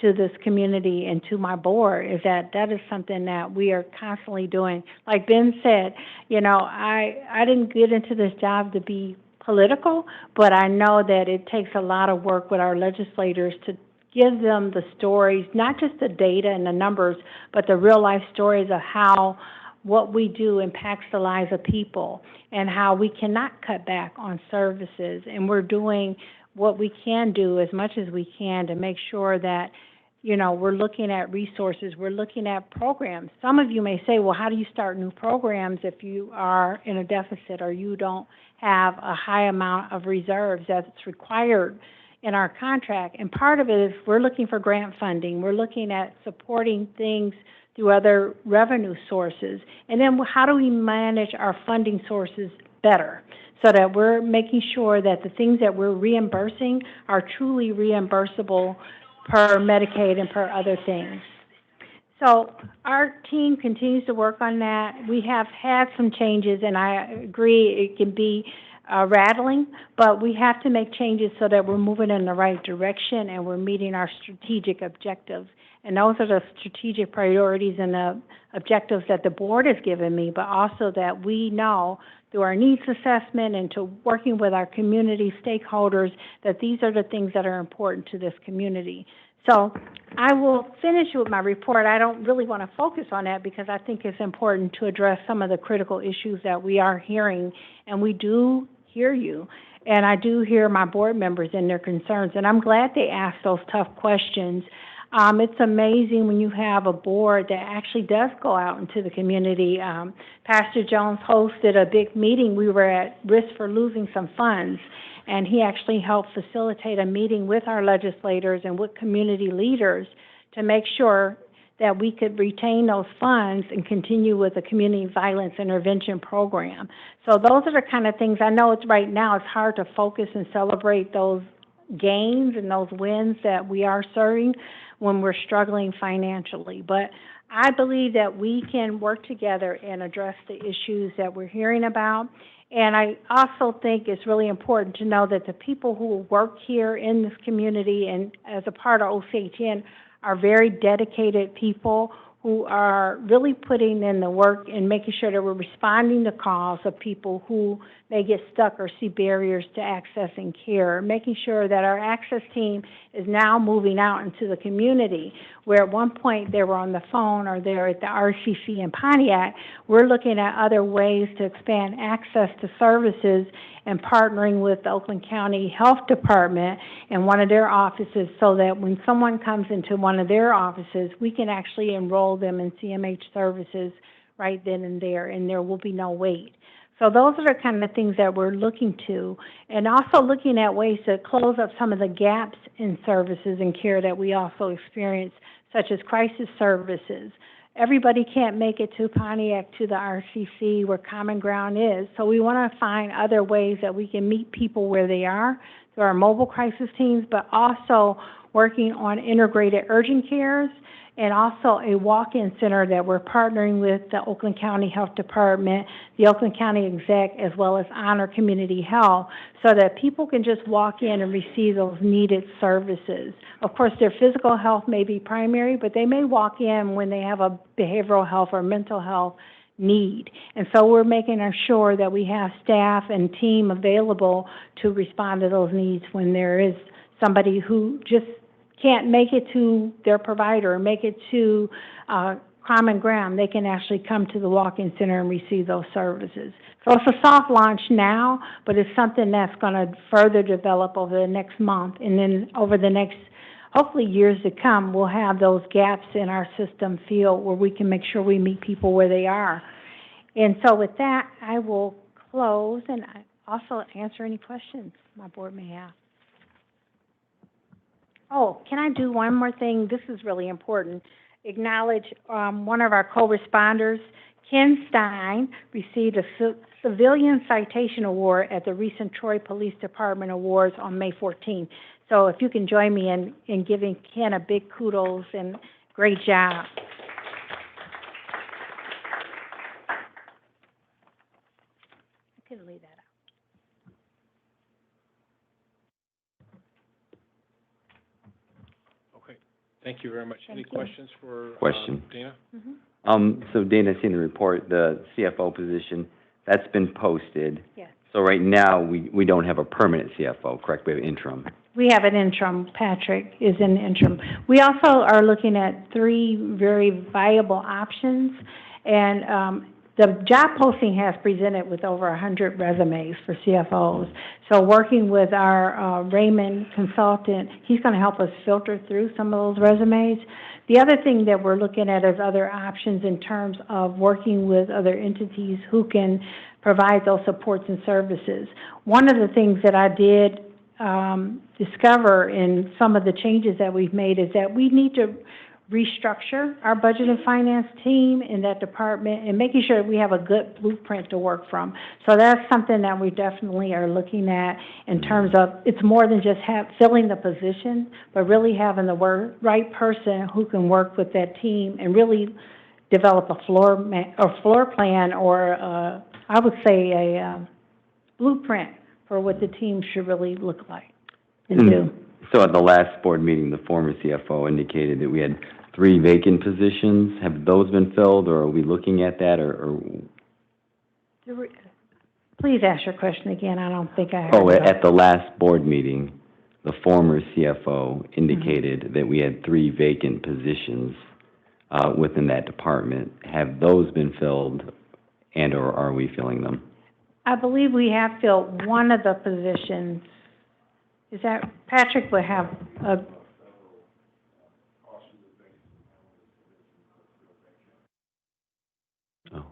this community and to my board, is that is something that we are constantly doing. Like Ben said, you know, I didn't get into this job to be political, but I know that it takes a lot of work with our legislators to give them the stories, not just the data and the numbers, but the real life stories of how what we do impacts the lives of people and how we cannot cut back on services. And we're doing what we can do as much as we can to make sure that, you know, we're looking at resources, we're looking at programs. Some of you may say, well, how do you start new programs if you are in a deficit or you don't have a high amount of reserves that's required in our contract? And part of it is we're looking for grant funding. We're looking at supporting things through other revenue sources. And then how do we manage our funding sources better so that we're making sure that the things that we're reimbursing are truly reimbursable per Medicaid and per other things. So our team continues to work on that. We have had some changes, and I agree it can be rattling, but we have to make changes so that we're moving in the right direction and we're meeting our strategic objectives. And those are the strategic priorities and the objectives that the board has given me, but also that we know through our needs assessment and to working with our community stakeholders that these are the things that are important to this community. So I will finish with my report. I don't really want to focus on that because I think it's important to address some of the critical issues that we are hearing, and we do hear you. And I do hear my board members and their concerns, and I'm glad they asked those tough questions. It's amazing when you have a board that actually does go out into the community. Pastor Jones hosted a big meeting. We were at risk for losing some funds, and he actually helped facilitate a meeting with our legislators and with community leaders to make sure that we could retain those funds and continue with the community violence intervention program. So those are the kind of things. I know it's right now it's hard to focus and celebrate those gains and those wins that we are serving when we're struggling financially. But I believe that we can work together and address the issues that we're hearing about. And I also think it's really important to know that the people who work here in this community and as a part of OCHN are very dedicated people who are really putting in the work and making sure that we're responding to calls of people who may get stuck or see barriers to accessing care, making sure that our access team is now moving out into the community, where at one point they were on the phone or they're at the RCC in Pontiac. We're looking at other ways to expand access to services and partnering with the Oakland County Health Department and one of their offices so that when someone comes into one of their offices, we can actually enroll them in CMH services right then and there will be no wait. So those are the kind of things that we're looking to, and also looking at ways to close up some of the gaps in services and care that we also experience, such as crisis services. Everybody can't make it to Pontiac, to the RCC where Common Ground is, so we want to find other ways that we can meet people where they are through our mobile crisis teams, but also working on integrated urgent cares and also a walk-in center that we're partnering with the Oakland County Health Department, the Oakland County Exec, as well as Honor Community Health, so that people can just walk in and receive those needed services. Of course, their physical health may be primary, but they may walk in when they have a behavioral health or mental health need. And so we're making sure that we have staff and team available to respond to those needs when there is somebody who just can't make it to their provider or make it to Common Ground. They can actually come to the walk-in center and receive those services. So it's a soft launch now, but it's something that's going to further develop over the next month, and then over the next, hopefully, years to come, we'll have those gaps in our system filled where we can make sure we meet people where they are. And so with that, I will close and also answer any questions my board may have. Oh, can I do one more thing? This is really important. Acknowledge one of our co-responders, Ken Stein, received a Civilian Citation Award at the recent Troy Police Department Awards on May 14th. So if you can join me in giving Ken a big kudos and great job. I couldn't leave that out. Thank you very much. Any Thank you. questions for Question. Dana? Mm-hmm. So Dana, I seen the report, the CFO position, that's been posted. Yes. So right now, we don't have a permanent CFO, correct? We have interim. We have an interim. Patrick is an interim. We also are looking at 3 very viable options, and the job posting has presented with over 100 resumes for CFOs. So working with our Raymond consultant, he's going to help us filter through some of those resumes. The other thing that we're looking at is other options in terms of working with other entities who can provide those supports and services. One of the things that I did discover in some of the changes that we've made is that we need to restructure our budget and finance team in that department and making sure we have a good blueprint to work from. So that's something that we definitely are looking at in terms of it's more than just filling the position, but really having the right person who can work with that team and really develop a floor plan or I would say a blueprint for what the team should really look like and do. So at the last board meeting, the former CFO indicated that we had 3 vacant positions. Have those been filled, or are we looking at that, or? Please ask your question again. I don't think I heard Oh, it. at the last board meeting, the former CFO indicated that we had 3 vacant positions within that department. Have those been filled, and or are we filling them? I believe we have filled one of the positions. Is that, Patrick would have a... Oh.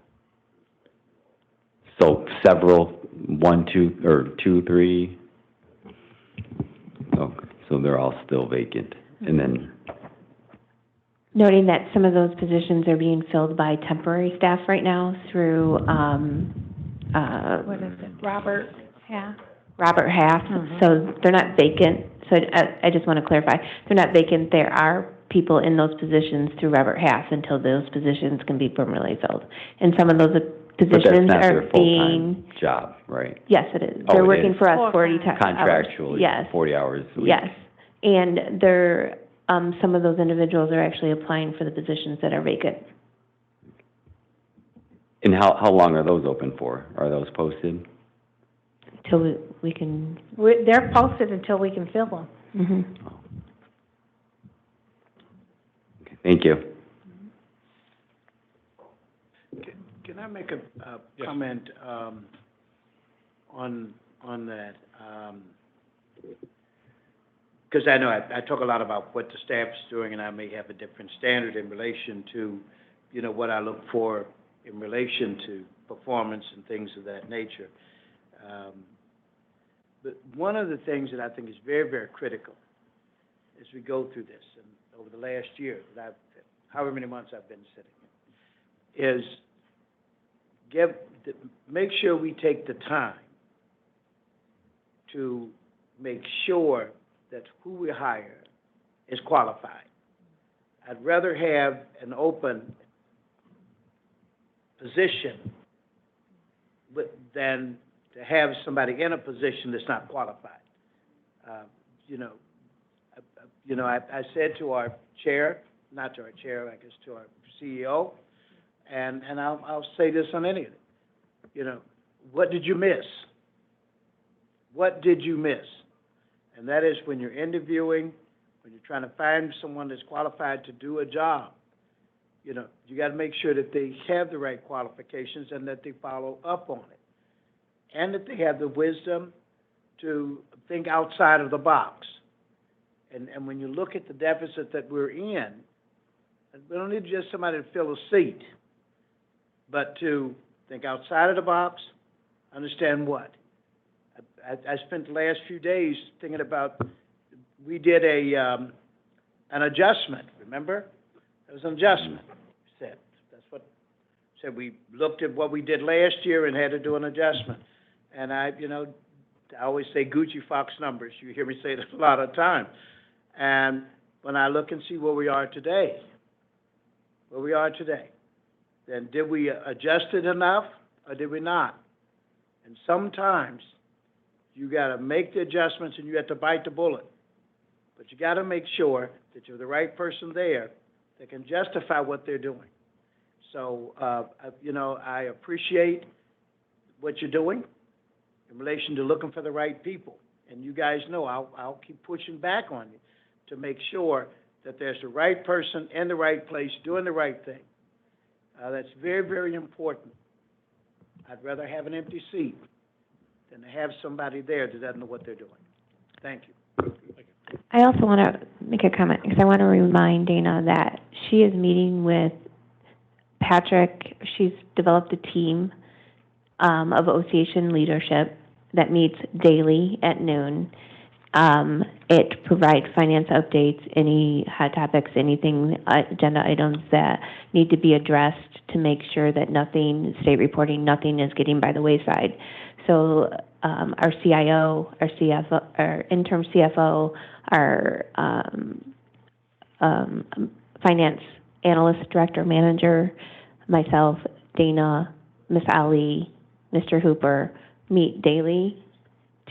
So several, 1, 2, or 2, 3? Okay, so they're all still vacant. And then, Noting that some of those positions are being filled by temporary staff right now through, what is it, Robert Half? Robert Half, so they're not vacant. So I just want to clarify, they're not vacant. There are people in those positions through Robert Half until those positions can be permanently filled. And some of those but that's positions not are their being... full-time job, right? Yes, it is. Oh, They're it working is. for us 40 hours. Contractually, Yes. 40 hours a week. Yes. And they're some of those individuals are actually applying for the positions that are vacant. And how long are those open for? Are those posted? Till we can. They're posted until we can fill them. Mm-hmm. Okay, thank you. Can I make a comment on that? Because I know I talk a lot about what the staff is doing, and I may have a different standard in relation to, you know, what I look for in relation to performance and things of that nature. But one of the things that I think is very, very critical as we go through this, and over the last year, however many months I've been sitting here, is make sure we take the time to make sure that who we hire is qualified. I'd rather have an open position than to have somebody in a position that's not qualified. I said to our chair, not to our chair, I guess to our CEO, and I'll say this on any of it. You know, what did you miss? What did you miss? And that is when you're interviewing, when you're trying to find someone that's qualified to do a job, you know, you got to make sure that they have the right qualifications and that they follow up on it. And that they have the wisdom to think outside of the box. And when you look at the deficit that we're in, we don't need just somebody to fill a seat, but to think outside of the box, understand what. I spent the last few days thinking about, we did an adjustment, remember? It was an adjustment, we looked at what we did last year and had to do an adjustment. And I always say Gucci Fox numbers. You hear me say that a lot of time. And when I look and see where we are today, then did we adjust it enough or did we not? And sometimes you got to make the adjustments and you have to bite the bullet. But you got to make sure that you're the right person there that can justify what they're doing. So, I appreciate what you're doing in relation to looking for the right people. And you guys know I'll keep pushing back on you to make sure that there's the right person in the right place doing the right thing. That's very, very important. I'd rather have an empty seat than to have somebody there that doesn't know what they're doing. Thank you. I also want to make a comment because I want to remind Dana that she is meeting with Patrick. She's developed a team of OCHN leadership that meets daily at noon. It provides finance updates, any hot topics, anything, agenda items that need to be addressed to make sure that nothing, state reporting, nothing is getting by the wayside. So our CIO, our CFO, our interim CFO, our finance analyst, director, manager, myself, Dana, Ms. Ali, Mr. Hooper, meet daily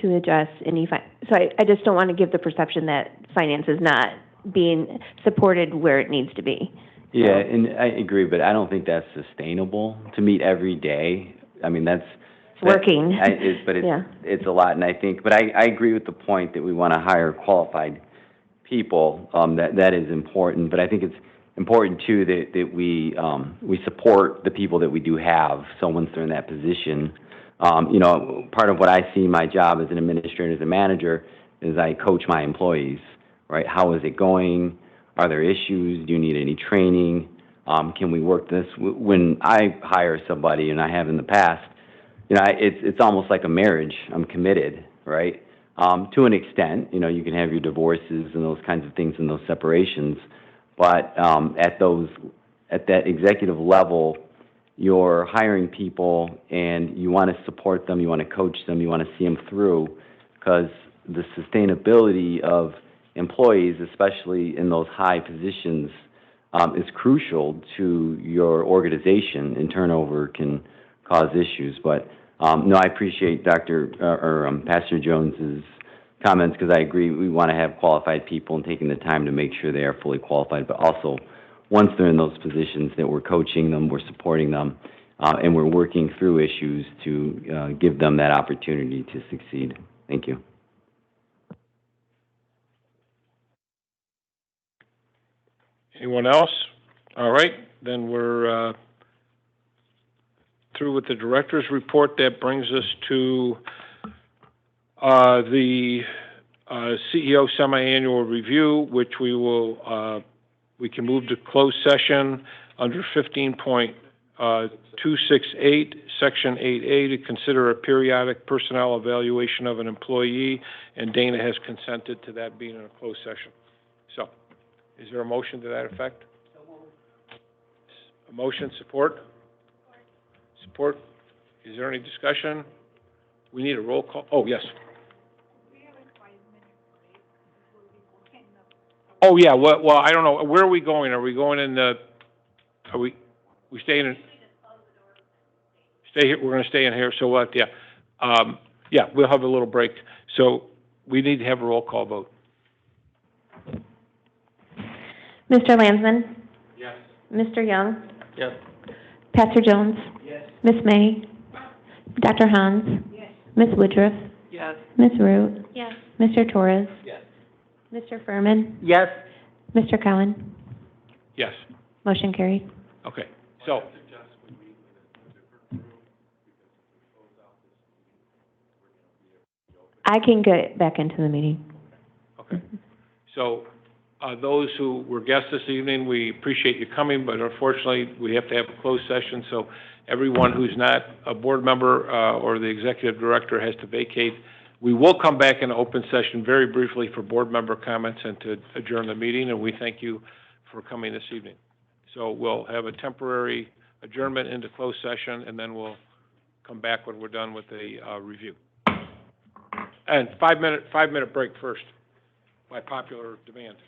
to address any, so I just don't want to give the perception that finance is not being supported where it needs to be. Yeah, and I agree, but I don't think that's sustainable to meet every day. I mean, it's working. It's a lot, and I think, but I agree with the point that we want to hire qualified people. That is important, but I think it's important too that we support the people that we do have. So once they're in that position, part of what I see my job as an administrator, as a manager, is I coach my employees. Right? How is it going? Are there issues? Do you need any training? Can we work this? When I hire somebody, and I have in the past, it's almost like a marriage. I'm committed, right? To an extent, you can have your divorces and those kinds of things and those separations, but at that executive level, you're hiring people and you want to support them, you want to coach them, you want to see them through, because the sustainability of employees, especially in those high positions, is crucial to your organization, and turnover can cause issues. But no, I appreciate Pastor Jones's comments, because I agree, we want to have qualified people and taking the time to make sure they are fully qualified, but also, once they're in those positions, that we're coaching them, we're supporting them, and we're working through issues to give them that opportunity to succeed. Thank you. Anyone else? All right, then we're through with the director's report. That brings us to the CEO semi-annual review, which we will we can move to closed session under 15.268, Section 8A, to consider a periodic personnel evaluation of an employee, and Dana has consented to that being in a closed session. So, is there a motion to that effect? A motion, support? Support. Is there any discussion? We need a roll call. Oh, yes. Oh, yeah, well, I don't know. Where are we going? Are we going in the, we staying in? Stay here, we're gonna stay in here, so what, yeah. Yeah, we'll have a little break. So, we need to have a roll call vote. Mr. Landsman? Yes. Mr. Young? Yes. Pastor Jones? Yes. Miss May? Dr. Hans? Yes. Miss Woodruff? Yes. Miss Root? Yes. Mr. Torres? Yes. Mr. Furman? Yes. Mr. Cowan? Yes. Motion carried. Okay, so. I can get back into the meeting. Okay. So, those who were guests this evening, we appreciate you coming, but unfortunately, we have to have a closed session, so everyone who's not a board member or the executive director has to vacate. We will come back in open session very briefly for board member comments and to adjourn the meeting, and we thank you for coming this evening. So we'll have a temporary adjournment into closed session, and then we'll come back when we're done with the review. And 5 minute break first, by popular demand.